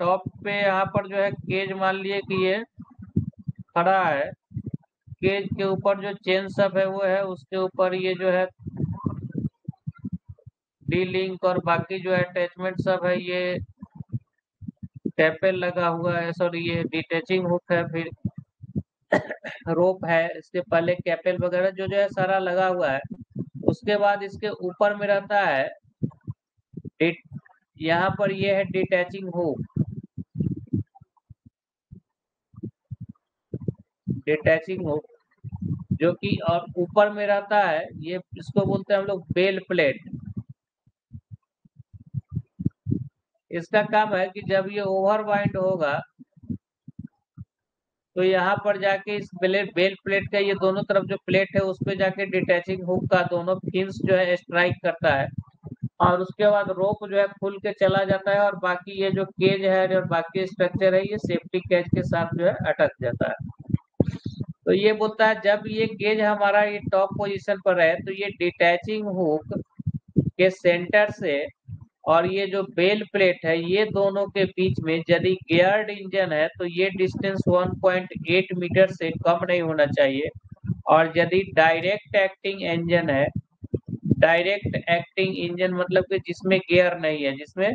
टॉप पे यहाँ पर जो है केज मान लिए कि ये खड़ा है, केज के ऊपर जो चेन सब है वो है, उसके ऊपर ये जो है डी लिंक और बाकी जो अटैचमेंट सब है, ये कैपेल लगा हुआ है, सॉरी ये डिटैचिंग हुक है, फिर रोप है, इसके पहले कैपेल वगैरह जो जो है सारा लगा हुआ है। उसके बाद इसके ऊपर में रहता है यहाँ पर ये है डिटैचिंग हुक, डिटैचिंग हुक जो कि, और ऊपर में रहता है ये, इसको बोलते हैं हम लोग बेल प्लेट। इसका काम है कि जब ये ओवर बाइंड होगा तो यहाँ पर जाके इस बेल प्लेट का ये दोनों तरफ जो प्लेट है उस पे जाके डिटैचिंग हुक का दोनों फिन्स जो है स्ट्राइक करता है, और उसके बाद रोप जो है खुल के चला जाता है और बाकी ये जो केज है और बाकी स्ट्रक्चर है ये सेफ्टी केज के साथ जो है अटक जाता है। तो ये बोलता है जब ये केज हमारा ये टॉप पोजीशन पर है तो ये डिटैचिंग हुक के सेंटर से और ये जो बेल प्लेट है ये दोनों के बीच में यदि गियर्ड इंजन है तो ये डिस्टेंस 1.8 मीटर से कम नहीं होना चाहिए। और यदि डायरेक्ट एक्टिंग इंजन है, डायरेक्ट एक्टिंग इंजन मतलब कि जिसमें गियर नहीं है, जिसमें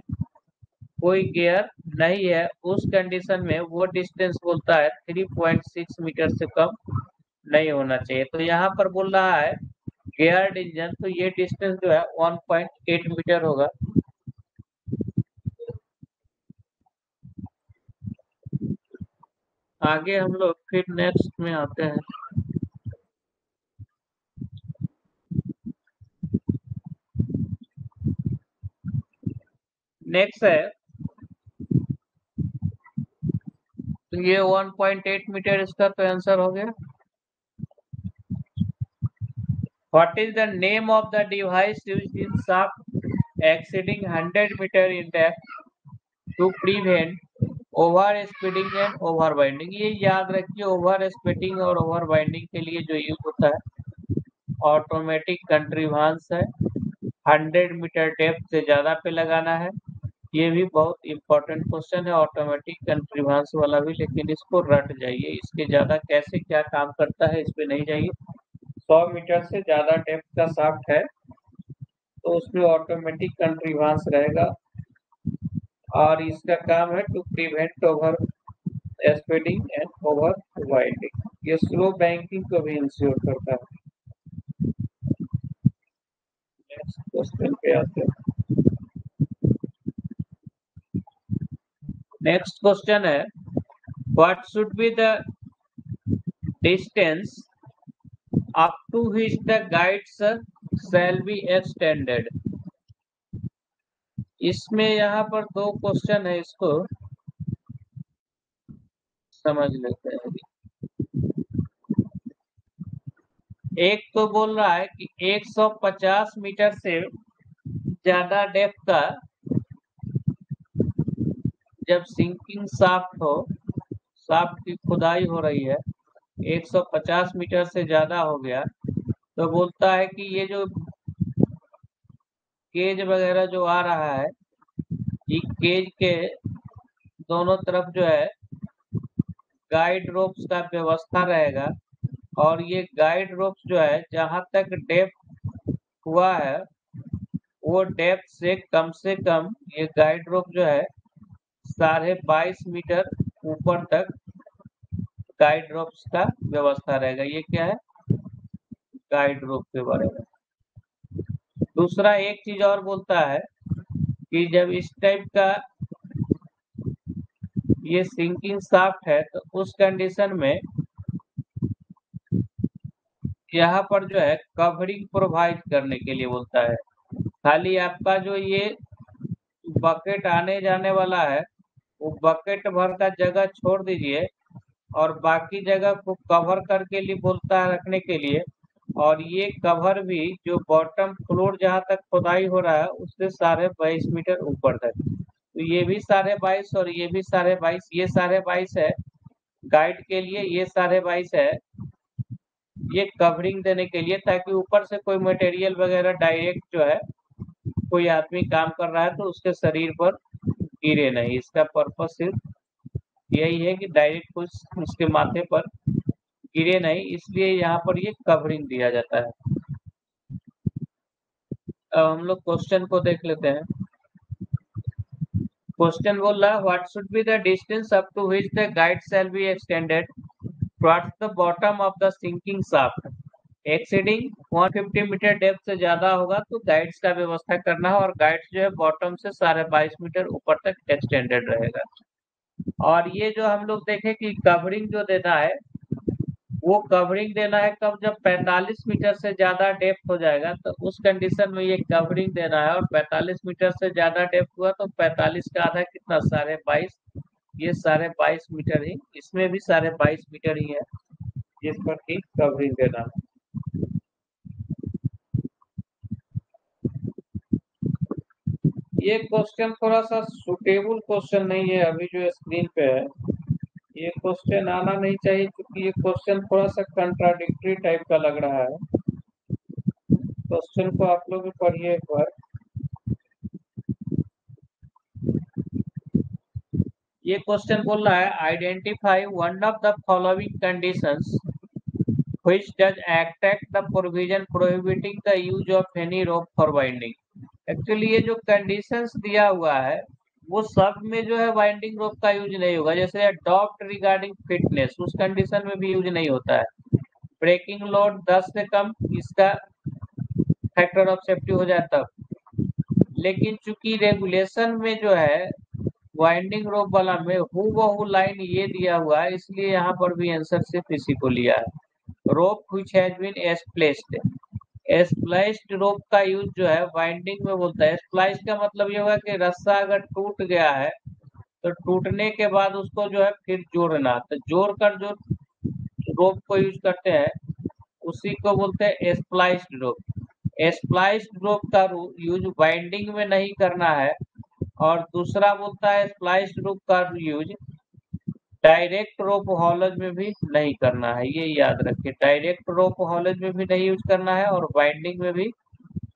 कोई गियर नहीं है, उस कंडीशन में वो डिस्टेंस बोलता है 3.6 मीटर से कम नहीं होना चाहिए। तो यहाँ पर बोल रहा है गियर्ड इंजन, तो ये डिस्टेंस जो है 1.8 मीटर होगा। आगे हम लोग फिर नेक्स्ट में आते हैं। नेक्स्ट है, तो ये 1.8 मीटर इसका तो आंसर हो गया। What is the name of the device used in shaft exceeding 100 metre in depth to prevent over speeding and over binding. ये याद रखिए, ओवर स्पीडिंग और ओवर बाइंडिंग के लिए जो यूज होता है ऑटोमेटिक कंट्रीवांस है, 100 मीटर डेप्थ से ज्यादा पे लगाना है। ये भी बहुत इंपॉर्टेंट क्वेश्चन है ऑटोमेटिक कंट्रीवांस वाला भी, लेकिन इसको रट जाइए, इसके ज्यादा कैसे क्या काम करता है इस पे नहीं जाइए। 100 मीटर से ज्यादा डेप्थ का शाफ्ट है तो उसमें ऑटोमेटिक कंट्रीवांस रहेगा और इसका काम है to prevent over speeding and over winding. ये स्लो बैंकिंग को भी इंश्योर करता है। नेक्स्ट क्वेश्चन पे आते हैं। नेक्स्ट क्वेश्चन है, what should be the distance up to which the guides shall be extended। इसमें यहाँ पर दो क्वेश्चन है, इसको समझ लेते हैं। एक तो बोल रहा है कि 150 मीटर से ज्यादा डेप्थ का जब सिंकिंग शाफ्ट हो, शाफ्ट की खुदाई हो रही है, 150 मीटर से ज्यादा हो गया, तो बोलता है कि ये जो केज वगैरह जो आ रहा है, ये केज के दोनों तरफ जो है गाइड रोप्स का व्यवस्था रहेगा। और ये गाइड रोप्स जो है जहां तक डेप्थ हुआ है, वो डेप्थ से कम ये गाइड रोप जो है 22.5 मीटर ऊपर तक गाइड रोप्स का व्यवस्था रहेगा। ये क्या है, गाइड रोप के बारे में। दूसरा एक चीज और बोलता है कि जब इस टाइप का ये सिंकिंग शाफ्ट है, तो उस कंडीशन में यहाँ पर जो है कवरिंग प्रोवाइड करने के लिए बोलता है। खाली आपका जो ये बकेट आने जाने वाला है, वो बकेट भर का जगह छोड़ दीजिए और बाकी जगह को कवर करके लिए बोलता है रखने के लिए। और ये कवर भी जो बॉटम फ्लोर जहाँ तक खुदाई हो रहा है उससे 22.5 मीटर ऊपर तक, तो ये भी 22.5 और ये भी 22.5, ये 22.5 है गाइड के लिए, ये 22.5 है ये कवरिंग देने के लिए, ताकि ऊपर से कोई मटेरियल वगैरह डायरेक्ट जो है कोई आदमी काम कर रहा है तो उसके शरीर पर गिरे नहीं। इसका पर्पस सिर्फ यही है कि डायरेक्ट कुछ उसके माथे पर गिरे नहीं, इसलिए यहाँ पर ये कवरिंग दिया जाता है। अब हम लोग क्वेश्चन को देख लेते हैं। क्वेश्चन बोल रहा है what should be the distance up to which the guide shall be extended towards the bottom of the sinking shaft. Exceeding 150 metre depth से ज्यादा होगा तो गाइड्स का व्यवस्था करना है, और गाइड्स जो है बॉटम से 22.5 मीटर ऊपर तक एक्सटेंडेड रहेगा। और ये जो हम लोग देखें कि कवरिंग जो देना है, वो कवरिंग देना है कब, जब 45 मीटर से ज्यादा डेप्थ हो जाएगा तो उस कंडीशन में ये कवरिंग देना है। और 45 मीटर से ज्यादा डेप्थ हुआ तो 45 का आधा कितना, 22.5, ये 22.5 मीटर ही, इसमें भी 22.5 मीटर ही है जिस पर की कवरिंग देना है। ये क्वेश्चन थोड़ा सा सुटेबल क्वेश्चन नहीं है अभी जो स्क्रीन पे है, ये क्वेश्चन आना नहीं चाहिए क्योंकि ये क्वेश्चन थोड़ा सा कंट्राडिक्टरी टाइप का लग रहा है। क्वेश्चन को आप लोग भी पढ़िए एक बार। ये क्वेश्चन बोल रहा है identify one of the following conditions which does attract the provision prohibiting the use of any rope for binding. Actually ये जो कंडीशंस दिया हुआ है वो सब में जो है बाइंडिंग रोप का यूज नहीं होगा। जैसे डॉक्ट रिगार्डिंग फिटनेस, उस कंडीशन में भी यूज नहीं होता है। ब्रेकिंग लोड 10 से कम, इसका फैक्टर ऑफ सेफ्टी हो जाए तब। लेकिन चूंकि रेगुलेशन में जो है वाइंडिंग रोप वाला में हूबहू लाइन ये दिया हुआ है, इसलिए यहाँ पर भी आंसर सिर्फ इसी को लिया है। रोप व्हिच हैज बीन एस्प्लेस्ड, स्प्लाइस्ड रोप का यूज जो है वाइंडिंग में बोलता है। स्प्लाइस्ड का मतलब ये हुआ कि रस्सा अगर टूट गया है तो टूटने के बाद उसको जो है फिर जोड़ना, तो जोड़ कर जो रोप को यूज करते हैं उसी को बोलते हैं स्प्लाइस्ड रोप। स्प्लाइस्ड रोप का यूज बाइंडिंग में नहीं करना है। और दूसरा बोलता है स्प्लाइस्ड रोप का यूज डायरेक्ट रोप हॉलेज में भी नहीं करना है। ये याद रखिए, डायरेक्ट रोप हॉलेज में भी नहीं यूज करना है और बाइंडिंग में भी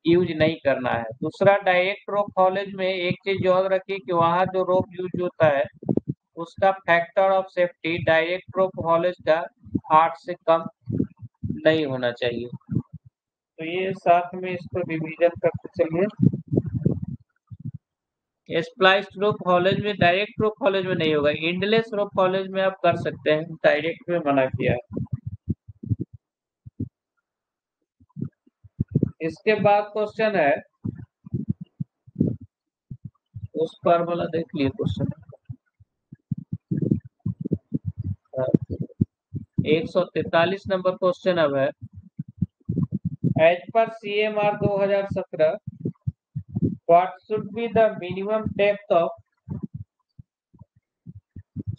यूज नहीं करना है। दूसरा, डायरेक्ट रोप हॉलेज में एक चीज याद रखिए कि वहाँ जो रोप यूज होता है उसका factor of safety direct rope haulage का 8 से कम नहीं होना चाहिए। तो ये साथ में इसको रिवीजन करते चलिए। स्प्लाइस्ड रोप हॉलेज में, डायरेक्ट रोप हॉलेज में नहीं होगा। एंडलेस रोप हॉलेज में आप कर सकते हैं, डायरेक्ट में मना किया है। इसके बाद क्वेश्चन है, उस पर वाला देख लिए क्वेश्चन, 143 नंबर क्वेश्चन अब है। एज पर CMR 2017, what should be the minimum depth of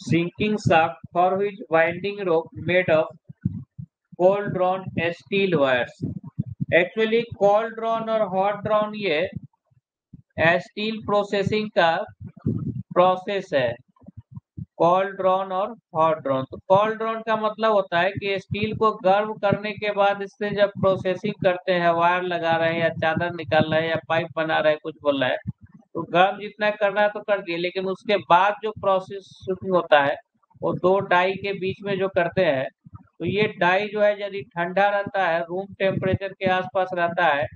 sinking shaft for which winding rope made of cold drawn steel wires? Actually cold drawn और हॉट ड्रॉन ये स्टील प्रोसेसिंग का process है। Cold drawn और hot drawn, तो cold drawn का मतलब होता है कि स्टील को गर्म करने के बाद इससे जब प्रोसेसिंग करते हैं, वायर लगा रहे हैं या चादर निकाल रहे हैं या पाइप बना रहे हैं, कुछ बोल रहे हैं, तो गर्म जितना करना है तो कर दिए, लेकिन उसके बाद जो प्रोसेसिंग होता है वो दो डाई के बीच में जो करते हैं, तो ये डाई जो है यदि ठंडा रहता है, रूम टेम्परेचर के आसपास रहता है,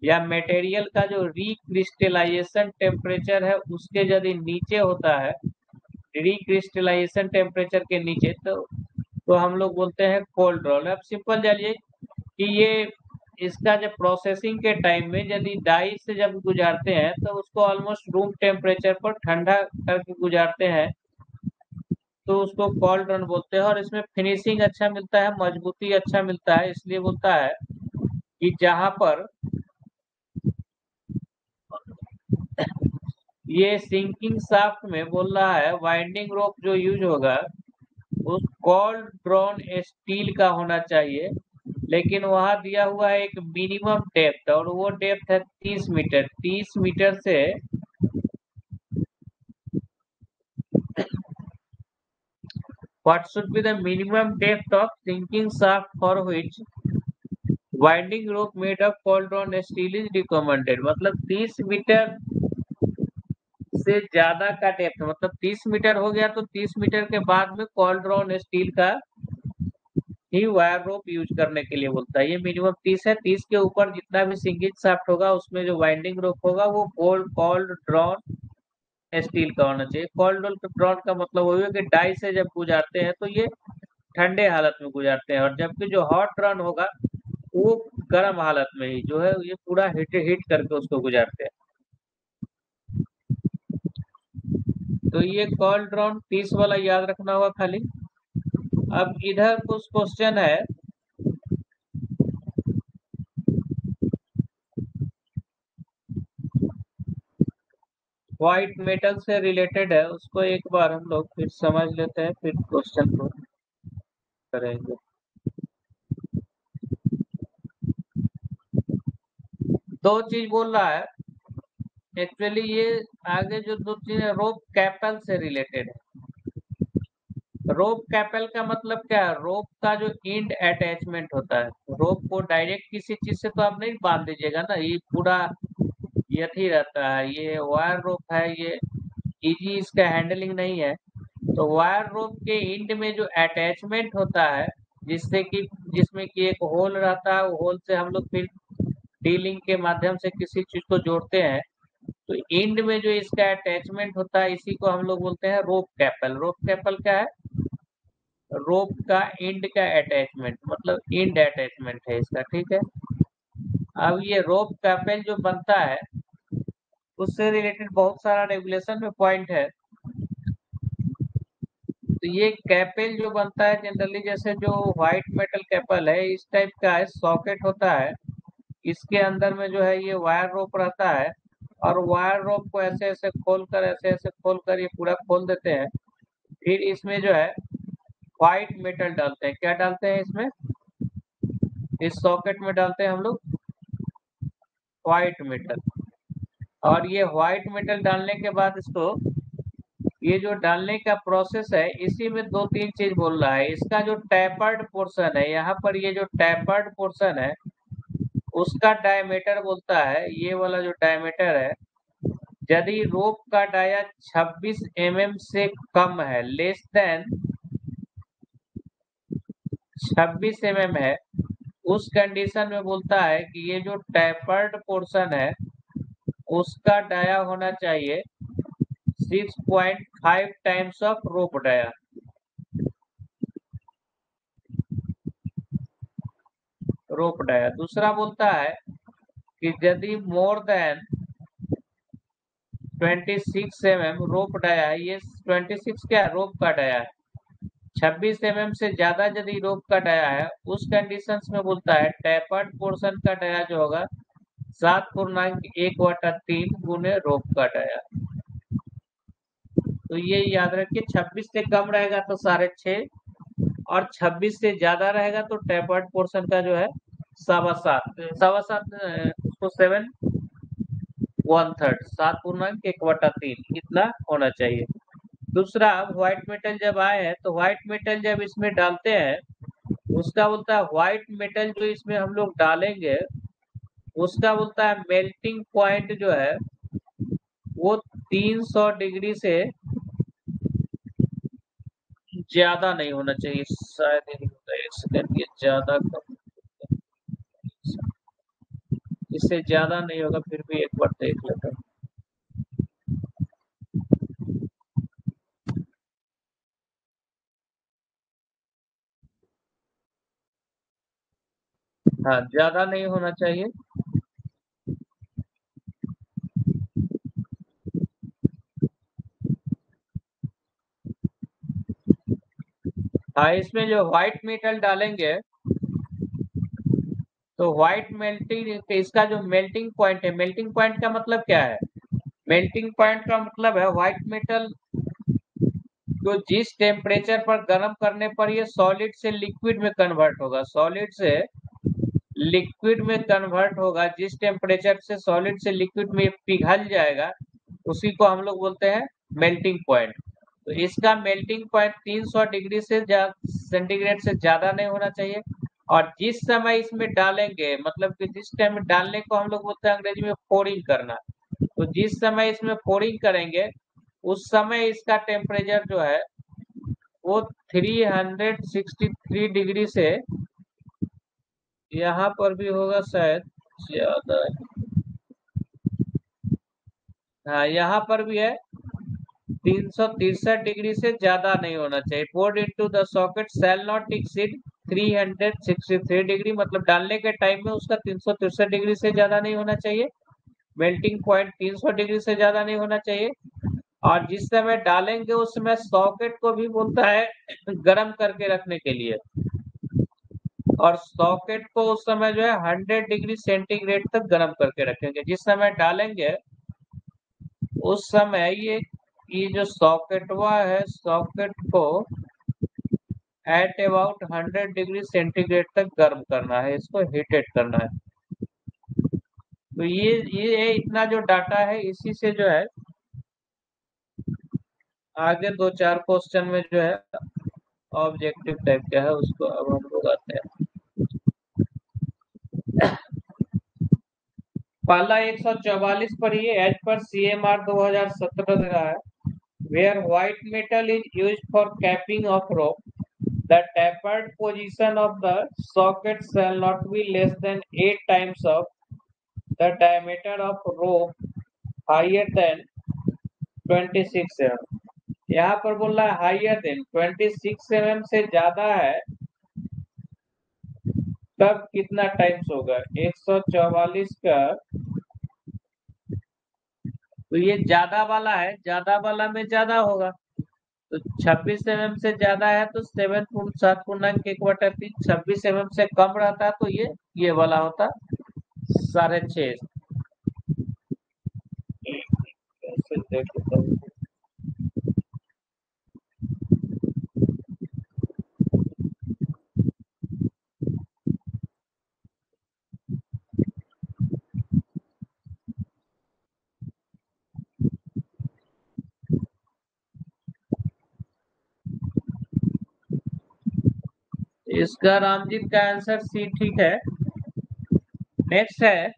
या मटेरियल का जो रिक्रिस्टलाइजेशन टेम्परेचर है उसके यदि नीचे होता है, रिक्रिस्टलाइजेशन टेम्परेचर के नीचे, तो हम लोग बोलते हैं कोल्ड ड्रॉन। अब सिंपल जानिए कि ये इसका जब प्रोसेसिंग के टाइम में यदि डाई से जब गुजारते हैं तो उसको ऑलमोस्ट रूम टेम्परेचर पर ठंडा करके गुजारते हैं, तो उसको कोल्ड ड्रॉन बोलते हैं। और इसमें फिनिशिंग अच्छा मिलता है, मजबूती अच्छा मिलता है, इसलिए बोलता है कि जहां पर ये सिंकिंग शाफ्ट में बोल रहा है वाइंडिंग रोप जो यूज होगा उस कोल्ड ड्रॉन स्टील का होना चाहिए, लेकिन वहां दिया हुआ है एक मिनिमम डेप्थ, और वो डेप्थ है 30 मीटर। 30 मीटर से what should be the minimum depth of sinking shaft for which winding rope made of cold drawn steel is recommended? मतलब 30 मीटर से ज्यादा का डेप्थ, मतलब 30 मीटर हो गया तो 30 मीटर के बाद में कोल्ड ड्रॉन स्टील का ही वायर रोप यूज करने के लिए बोलता है। ये मिनिमम 30 है, 30 के ऊपर जितना भी सिंगिंग शाफ्ट होगा उसमें जो वाइंडिंग रोप होगा वो कोल्ड ड्रॉन स्टील का होना चाहिए। कोल्ड ड्रॉन का मतलब वही है कि डाई से जब गुजारते हैं तो ये ठंडे हालत में गुजारते हैं, और जबकि जो हॉट ड्रॉन होगा वो गर्म हालत में ही जो है ये पूरा हिट हिट करके उसको गुजारते हैं। तो ये कोल्ड ड्रॉन 30 वाला याद रखना होगा खाली। अब इधर कुछ क्वेश्चन है, व्हाइट मेटल से रिलेटेड है, उसको एक बार हम लोग फिर समझ लेते हैं, फिर क्वेश्चन को करेंगे। दो चीज बोल रहा है एक्चुअली, ये आगे जो दो चीज है रोप कैपल से रिलेटेड है। रोप कैपल का मतलब क्या है? रोप का जो इंड अटैचमेंट होता है, रोप को डायरेक्ट किसी चीज से तो आप नहीं बांध दीजिएगा ना, ये पूरा यथी रहता है, ये वायर रोप है, ये इजी इसका हैंडलिंग नहीं है। तो वायर रोप के इंड में जो अटैचमेंट होता है, जिससे कि जिसमें कि एक होल रहता है, वो होल से हम लोग फिर डीलिंग के माध्यम से किसी चीज को जोड़ते हैं, तो इंड में जो इसका अटैचमेंट होता है इसी को हम लोग बोलते हैं रोप कैपल। रोप कैपल क्या है? रोप का इंड का अटैचमेंट, मतलब इंड अटैचमेंट है इसका, ठीक है। अब ये रोप कैपल जो बनता है उससे रिलेटेड बहुत सारा रेगुलेशन में पॉइंट है। तो ये कैपल जो बनता है जनरली, जैसे जो व्हाइट मेटल कैपल है इस टाइप का है, सॉकेट होता है, इसके अंदर में जो है ये वायर रोप रहता है, और वायर रोप को ऐसे ऐसे खोल कर ऐसे ऐसे खोल कर ये पूरा खोल देते हैं। फिर इसमें जो है व्हाइट मेटल डालते हैं। क्या डालते हैं इसमें? इस सॉकेट में डालते हैं हम लोग व्हाइट मेटल। और ये व्हाइट मेटल डालने के बाद इसको, ये जो डालने का प्रोसेस है इसी में दो तीन चीज बोल रहा है। इसका जो टैपर्ड पोर्शन है, यहाँ पर ये जो टैपर्ड पोर्शन है उसका डायमीटर बोलता है, ये वाला जो डायमीटर है, यदि रोप का डाया 26 mm से कम है, लेस देन 26 mm है, उस कंडीशन में बोलता है कि ये जो टैपर्ड पोर्शन है उसका डाया होना चाहिए 6.5 times of rope dia. Rope dia. दूसरा बोलता है कि यदि more than 26 mm rope dia है, ये 26 क्या रोप का डाया है, 26 mm से ज्यादा यदि रोप का डाया है, उस कंडीशंस में बोलता है टैपर्ड पोर्शन का डाया जो होगा 7/1/3 गुने रोप का डाया। तो ये याद रखिए, 26 से कम रहेगा तो 6.5, और 26 से ज्यादा रहेगा तो टैपर्ड पोर्शन का जो है 7.25, 7.25 उसको 7/1/3, 7/1/3 इतना होना चाहिए। दूसरा, व्हाइट मेटल जब आए हैं तो व्हाइट मेटल जब इसमें डालते हैं, उसका बोलता है व्हाइट मेटल जो इसमें हम लोग डालेंगे, उसका बोलता है मेल्टिंग पॉइंट जो है वो 300 डिग्री से ज्यादा नहीं होना चाहिए। शायद ये नहीं होता है, 1 सेकंड, ये ज्यादा कम, इससे ज्यादा नहीं होगा, फिर भी एक बार देख लेते हैं। हाँ, ज्यादा नहीं होना चाहिए। हाँ, इसमें जो व्हाइट मेटल डालेंगे, तो व्हाइट मेल्टिंग, इसका जो मेल्टिंग पॉइंट है, मेल्टिंग पॉइंट का मतलब क्या है? मेल्टिंग पॉइंट का मतलब है व्हाइट मेटल को जिस टेम्परेचर पर गर्म करने पर ये सॉलिड से लिक्विड में कन्वर्ट होगा, सॉलिड से लिक्विड में कन्वर्ट होगा, जिस टेम्परेचर से सॉलिड से लिक्विड में पिघल जाएगा, उसी को हम लोग बोलते हैं मेल्टिंग पॉइंट। तो इसका मेल्टिंग पॉइंट 300 डिग्री से सेंटीग्रेड से ज्यादा नहीं होना चाहिए। और जिस समय इसमें डालेंगे, मतलब कि जिस टाइम डालने को हम लोग बोलते हैं अंग्रेजी में पोरिंग करना, तो जिस समय इसमें पोरिंग करेंगे, उस समय इसका टेम्परेचर जो है वो 363 डिग्री से, यहाँ पर भी होगा शायद ज्यादा, हाँ यहाँ पर भी है, 363 डिग्री से ज्यादा नहीं होना चाहिए। Poured into the socket shall not exceed 363 degree, मतलब डालने के टाइम में उसका 363 डिग्री से ज्यादा नहीं होना चाहिए। मेल्टिंग पॉइंट 300 डिग्री से ज्यादा नहीं होना चाहिए। और जिस समय डालेंगे उस समय सॉकेट को भी बोलता है गर्म करके रखने के लिए, और सॉकेट को उस समय जो है 100 डिग्री सेंटीग्रेड तक गर्म करके रखेंगे। जिस समय डालेंगे उस समय ये जो सॉकेटवा है, सॉकेट को एट अबाउट 100 डिग्री सेंटीग्रेड तक गर्म करना है, इसको हीटेड करना है। तो ये इतना जो डाटा है, इसी से जो है आगे 2-4 क्वेश्चन में जो है ऑब्जेक्टिव टाइप का है, उसको अब हम लोग आते हैं। पहला 144 पर ये एज पर CMR 2017 दे रहा है, where white metal is used for capping of rope, the tapered position of the socket shall not be less than 8 times of the diameter of rope higher than 26 mm। यहाँ पर बोल रहा है higher then 26 mm से ज्यादा है तब कितना टाइम्स होगा 144 का। तो ये ज्यादा वाला है, ज्यादा वाला में ज्यादा होगा, तो 26 mm से ज्यादा है तो 7/7/1/3। 26 mm से कम रहता है तो ये वाला होता 6.5। ऐसे देख लेता हूँ। इसका रामजीत का आंसर सी ठीक है। नेक्स्ट है,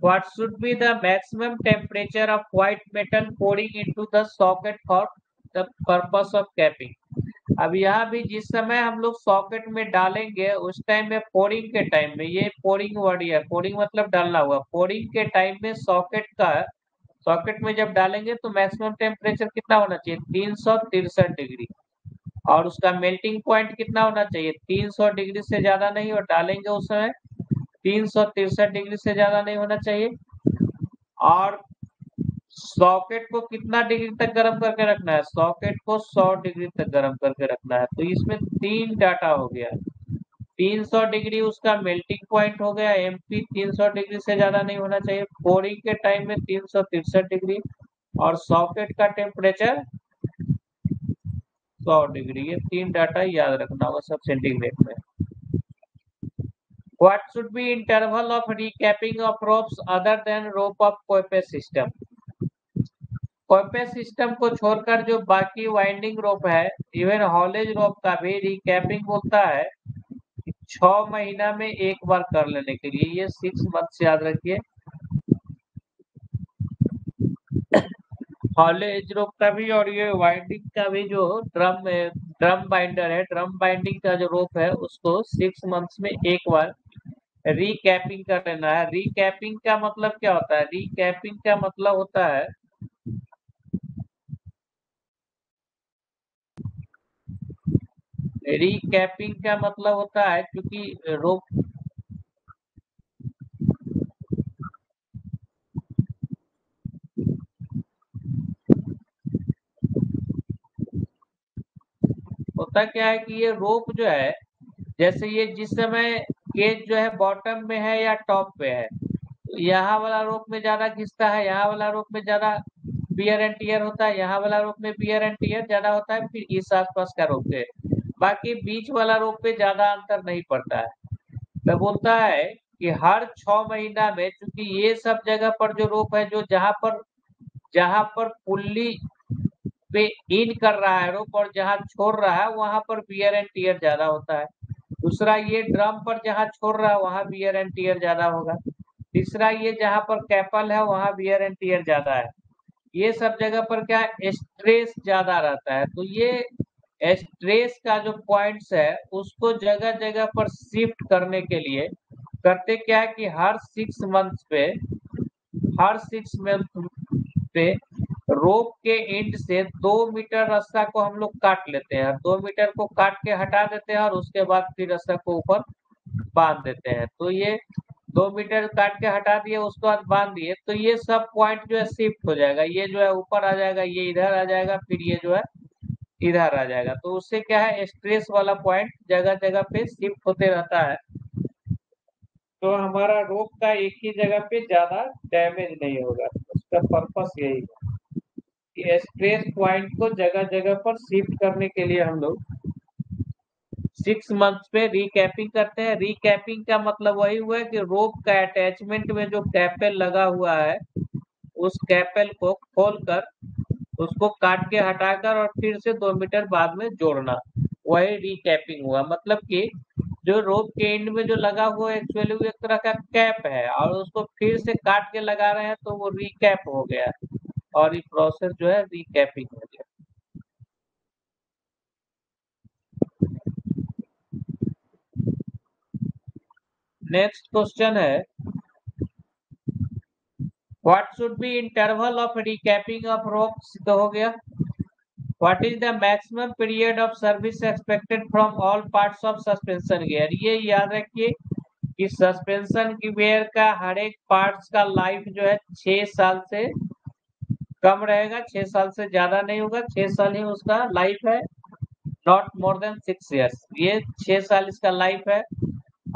what should be the maximum temperature of white metal pouring into the socket for the purpose of capping। अब यहाँ भी जिस समय हम लोग सॉकेट में डालेंगे उस टाइम में, पोरिंग के टाइम में, ये पोरिंग वर्ड है, पोरिंग मतलब डालना हुआ, पोरिंग के टाइम में सॉकेट में जब डालेंगे तो मैक्सिमम टेम्परेचर कितना होना चाहिए 363 डिग्री। और उसका मेल्टिंग पॉइंट कितना होना चाहिए 300 डिग्री से ज्यादा नहीं, और डालेंगे उस समय 363 डिग्री से ज्यादा नहीं होना चाहिए। और सॉकेट को कितना डिग्री तक गर्म करके रखना है? सॉकेट को 100 डिग्री तक गर्म करके रखना है। तो इसमें 3 डाटा हो गया। 300 डिग्री उसका मेल्टिंग पॉइंट हो गया, एमपी 300 डिग्री से ज्यादा नहीं होना चाहिए। कोरिंग के टाइम में 363 डिग्री, और सॉकेट का टेम्परेचर 100 डिग्री। ये 3 डाटा याद रखना होगा सब सेंटीग्रेड में। What should be interval of recapping of ropes other than rope of Coipe system? Koepe system को छोड़कर जो बाकी वाइंडिंग रोप है, इवन हॉलेज रोप का भी रिकैपिंग बोलता है 6 महीना में एक बार कर लेने के लिए। ये 6 मंथ्स याद रखिए। हॉलेज रोप का भी और ये वाइंडिंग का भी जो ड्रम बाइंडर है, ड्रम बाइंडिंग का जो रोप है उसको 6 मंथ्स में एक बार रिकैपिंग कर लेना है। रिकैपिंग का मतलब क्या होता है? रिकैपिंग का मतलब होता है रिकैपिंग का मतलब होता है क्योंकि रोप होता क्या है कि ये रोप जो है, जैसे ये जिस समय केज जो है बॉटम में है या टॉप पे है, तो यहाँ वाला रोप में ज्यादा खिंचता है, यहाँ वाला रोप में ज्यादा बियर एंड टियर होता है, यहाँ वाला रोप में बियर एंड टियर ज्यादा होता है, फिर इस आसपास का रोप पे। बाकी बीच वाला रोप पे ज्यादा अंतर नहीं पड़ता है। मैं बोलता है कि हर 6 महीना में, चूंकि ये सब जगह पर जो रोप है, जो जहाँ पर पुल्ली पे इन कर रहा है रोप और जहाँ छोड़ रहा है वहां पर बियर एंड टियर ज्यादा होता है। दूसरा, ये ड्रम पर जहाँ छोड़ रहा है वहां बियर एंड टियर ज्यादा होगा। तीसरा, ये जहाँ पर कैपल है वहां बियर एंड टियर ज्यादा है। ये सब जगह पर क्या स्ट्रेस ज्यादा रहता है। तो ये स्ट्रेस का जो पॉइंट्स है उसको जगह जगह पर शिफ्ट करने के लिए करते क्या है कि हर 6 मंथ पे रोप के एंड से 2 मीटर रास्ता को हम लोग काट लेते हैं। 2 मीटर को काट के हटा देते हैं और उसके बाद फिर रास्ता को ऊपर बांध देते हैं। तो ये 2 मीटर काट के हटा दिए, उसके बाद बांध दिए, तो ये सब पॉइंट जो है शिफ्ट हो जाएगा। ये जो है ऊपर आ जाएगा, ये इधर आ जाएगा, फिर ये जो है इधर आ जाएगा। तो उससे क्या है, स्ट्रेस वाला पॉइंट जगह जगह पे शिफ्ट होते रहता है। तो हमारा रोप का एक ही जगह पे ज्यादा डैमेज नहीं होगा। उसका पर्पस यही है कि स्ट्रेस पॉइंट को जगह जगह पर शिफ्ट करने के लिए हम लोग 6 मंथ पे रिकैपिंग करते हैं। रिकैपिंग का मतलब वही हुआ है कि रोप का अटैचमेंट में जो कैपेल लगा हुआ है उस कैपेल को खोलकर उसको काट के हटाकर और फिर से 2 मीटर बाद में जोड़ना, वही रिकैपिंग हुआ। मतलब कि जो रोप के एंड में जो लगा हुआ है एक्चुअली वो एक तरह का कैप है, और उसको फिर से काट के लगा रहे हैं तो वो रिकैप हो गया, और ये प्रोसेस जो है रिकैपिंग हो गया। नेक्स्ट क्वेश्चन है, what should B interval of रिकैपिंग of ropes? तो हो गया। What is the maximum period of service expected from all parts of suspension gear? ये याद रखिए कि सस्पेंशन गियर का हर एक पार्ट्स का लाइफ जो है 6 साल से कम रहेगा, 6 साल से ज्यादा नहीं होगा। 6 साल ही उसका लाइफ है, नॉट मोर देन 6 ईयर्स। ये 6 साल इसका लाइफ है।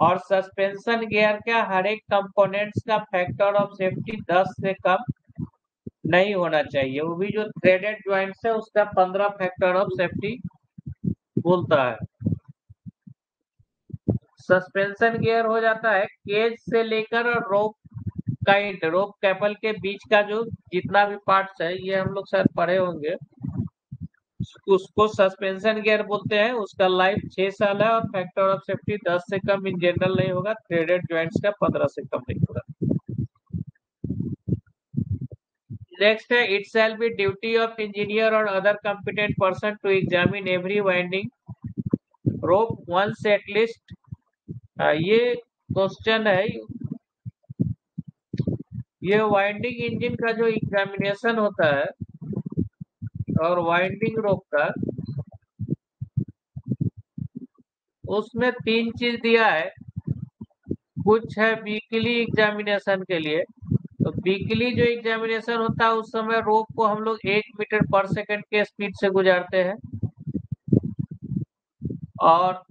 और सस्पेंशन गियर का हर एक कंपोनेंट्स का फैक्टर ऑफ सेफ्टी 10 से कम नहीं होना चाहिए। वो भी जो थ्रेडेड ज्वाइंट्स है उसका 15 फैक्टर ऑफ सेफ्टी बोलता है। सस्पेंशन गियर हो जाता है केज से लेकर रोप कैपल के बीच का जो जितना भी पार्ट्स है, ये हम लोग शायद पढ़े होंगे, उसको सस्पेंशन गियर बोलते हैं। उसका लाइफ 6 साल है और फैक्टर ऑफ सेफ्टी 10 से कम इन जनरल नहीं होगा। थ्रेडेड ज्वाइंट्स का 15 से कम नहीं होगा। नेक्स्ट है, it shall be duty of engineer और other competent person to examine every winding rope once at least. ये क्वेश्चन है, ये वाइंडिंग इंजन का जो एग्जामिनेशन होता है और वाइंडिंग रोप का, उसमें 3 चीज दिया है। कुछ है वीकली एग्जामिनेशन के लिए, तो वीकली जो एग्जामिनेशन होता है उस समय रोप को हम लोग 8 मीटर पर सेकंड के स्पीड से गुजारते हैं, और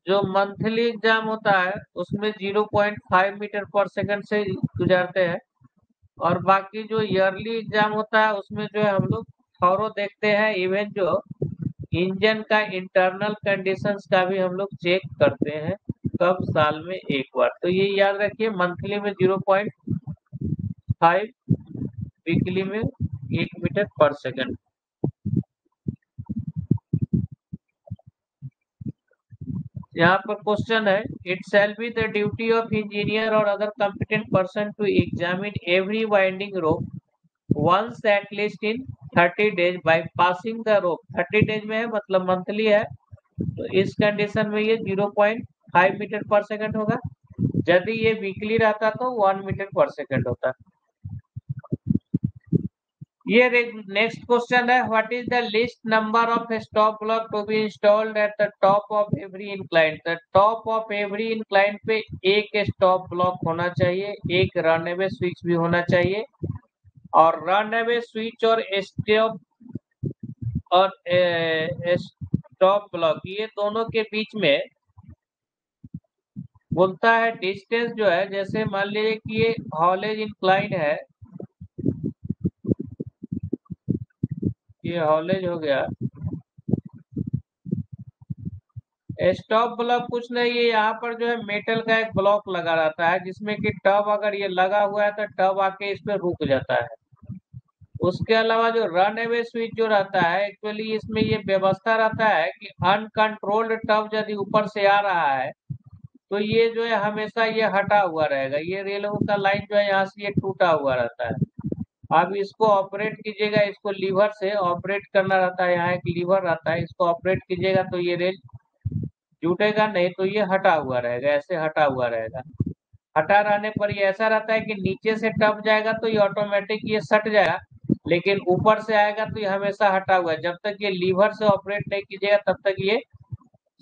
जो मंथली एग्जाम होता है उसमें 0.5 मीटर पर सेकंड से गुजारते हैं, और बाकी जो ईयरली एग्जाम होता है उसमें जो है हम लोग थॉरो देखते हैं, इवन जो इंजन का इंटरनल कंडीशंस का भी हम लोग चेक करते हैं, कब, साल में एक बार। तो ये याद रखिए, मंथली में 0.5, वीकली में 1 मीटर पर सेकंड। यहाँ पर क्वेश्चन है, it shall be the duty of engineer और other competent person to examine every winding rope once at least in 30 days by passing the rope. 30 days में है मतलब मंथली है, तो इस कंडीशन में ये 0.5 मीटर पर सेकंड होगा। यदि ये वीकली रहता तो 1 मीटर पर सेकंड होता। ये नेक्स्ट क्वेश्चन है, what is the list number of stop block to be installed at the top of every incline. The top of every incline पे एक स्टॉप ब्लॉक होना चाहिए, एक रन अवे स्विच भी होना चाहिए, और रन अवे स्विच और स्टॉप ब्लॉक ये दोनों के बीच में बोलता है डिस्टेंस जो है, जैसे मान लीजिए कि ये हॉलेज इंक्लाइन है, ये हॉलेज हो गया। स्टॉप ब्लॉक कुछ नहीं है, यहाँ पर जो है मेटल का एक ब्लॉक लगा रहता है, जिसमें कि टब अगर ये लगा हुआ है तो टब आके इस पे रुक जाता है। उसके अलावा जो रन अवे स्विच जो रहता है, एक्चुअली इसमें ये व्यवस्था रहता है कि अनकंट्रोल्ड टब यदि ऊपर से आ रहा है तो ये जो है हमेशा ये हटा हुआ रहेगा, ये रेलवे का लाइन जो है यहाँ से ये टूटा हुआ रहता है। आप इसको ऑपरेट कीजिएगा, इसको लीवर से ऑपरेट करना रहता है, यहाँ एक लीवर रहता है, इसको ऑपरेट कीजिएगा तो ये रेल टूटेगा नहीं, तो ये हटा हुआ रहेगा, ऐसे हटा हुआ रहेगा। हटा रहने पर ये ऐसा रहता है कि नीचे से टप जाएगा तो ये ऑटोमेटिक ये सट जाएगा, लेकिन ऊपर से आएगा तो ये हमेशा हटा हुआ है। जब तक ये लीवर से ऑपरेट नहीं कीजिएगा तब तक ये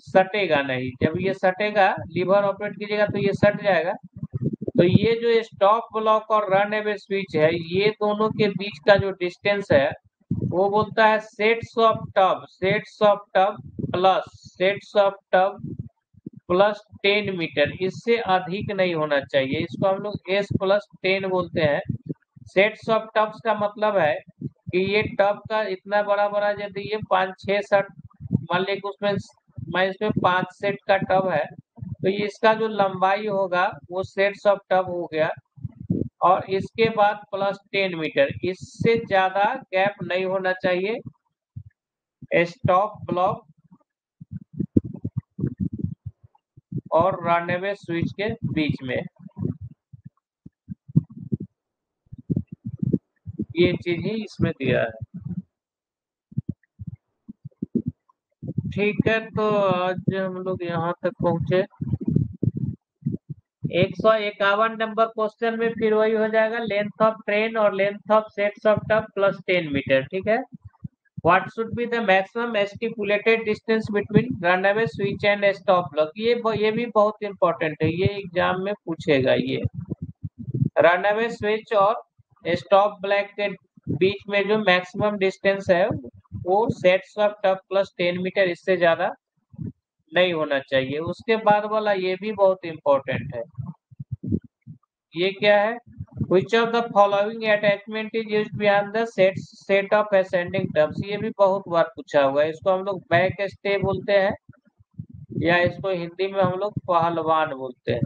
सटेगा नहीं, जब ये सटेगा लीवर ऑपरेट कीजिएगा तो ये सट जाएगा। तो ये जो स्टॉप ब्लॉक और रन अवे स्विच है, ये दोनों के बीच का जो डिस्टेंस है वो बोलता है sets of tub plus 10 metre, इससे अधिक नहीं होना चाहिए। इसको हम लोग S+10 बोलते हैं। सेट्स ऑफ टब्स का मतलब है कि ये टब का इतना बड़ा बड़ा, यदि ये 5-6 सेट मान लीजिए उसमें मैं इसमें 5 सेट का टब है, तो ये इसका जो लंबाई होगा वो सेट्स ऑफ टब हो गया, और इसके बाद प्लस 10 मीटर, इससे ज्यादा गैप नहीं होना चाहिए स्टॉप ब्लॉक और रन अवे स्विच के बीच में। ये चीज ही इसमें दिया है। ठीक है, तो आज हम लोग यहाँ तक पहुंचे। 151 नंबर क्वेश्चन में फिर वही हो जाएगा, लेंथ ऑफ ट्रेन और length of sets of tub plus 10 metre. ठीक है, what should be the maximum stipulated distance between run away switch and stop block. ये भी बहुत इंपॉर्टेंट है, ये एग्जाम में पूछेगा। ये रन अवे स्विच और स्टॉप ब्लॉक के बीच में जो मैक्सिमम डिस्टेंस है वो sets of tub plus 10 metre, इससे ज्यादा नहीं होना चाहिए। उसके बाद वाला ये भी बहुत इंपॉर्टेंट है, ये क्या है, which of the following attachment is used behind the set of ascending tubs। ये भी बहुत बार पूछा हुआ है, इसको हम लोग बैक स्टे बोलते हैं, या इसको हिंदी में हम लोग पहलवान बोलते हैं।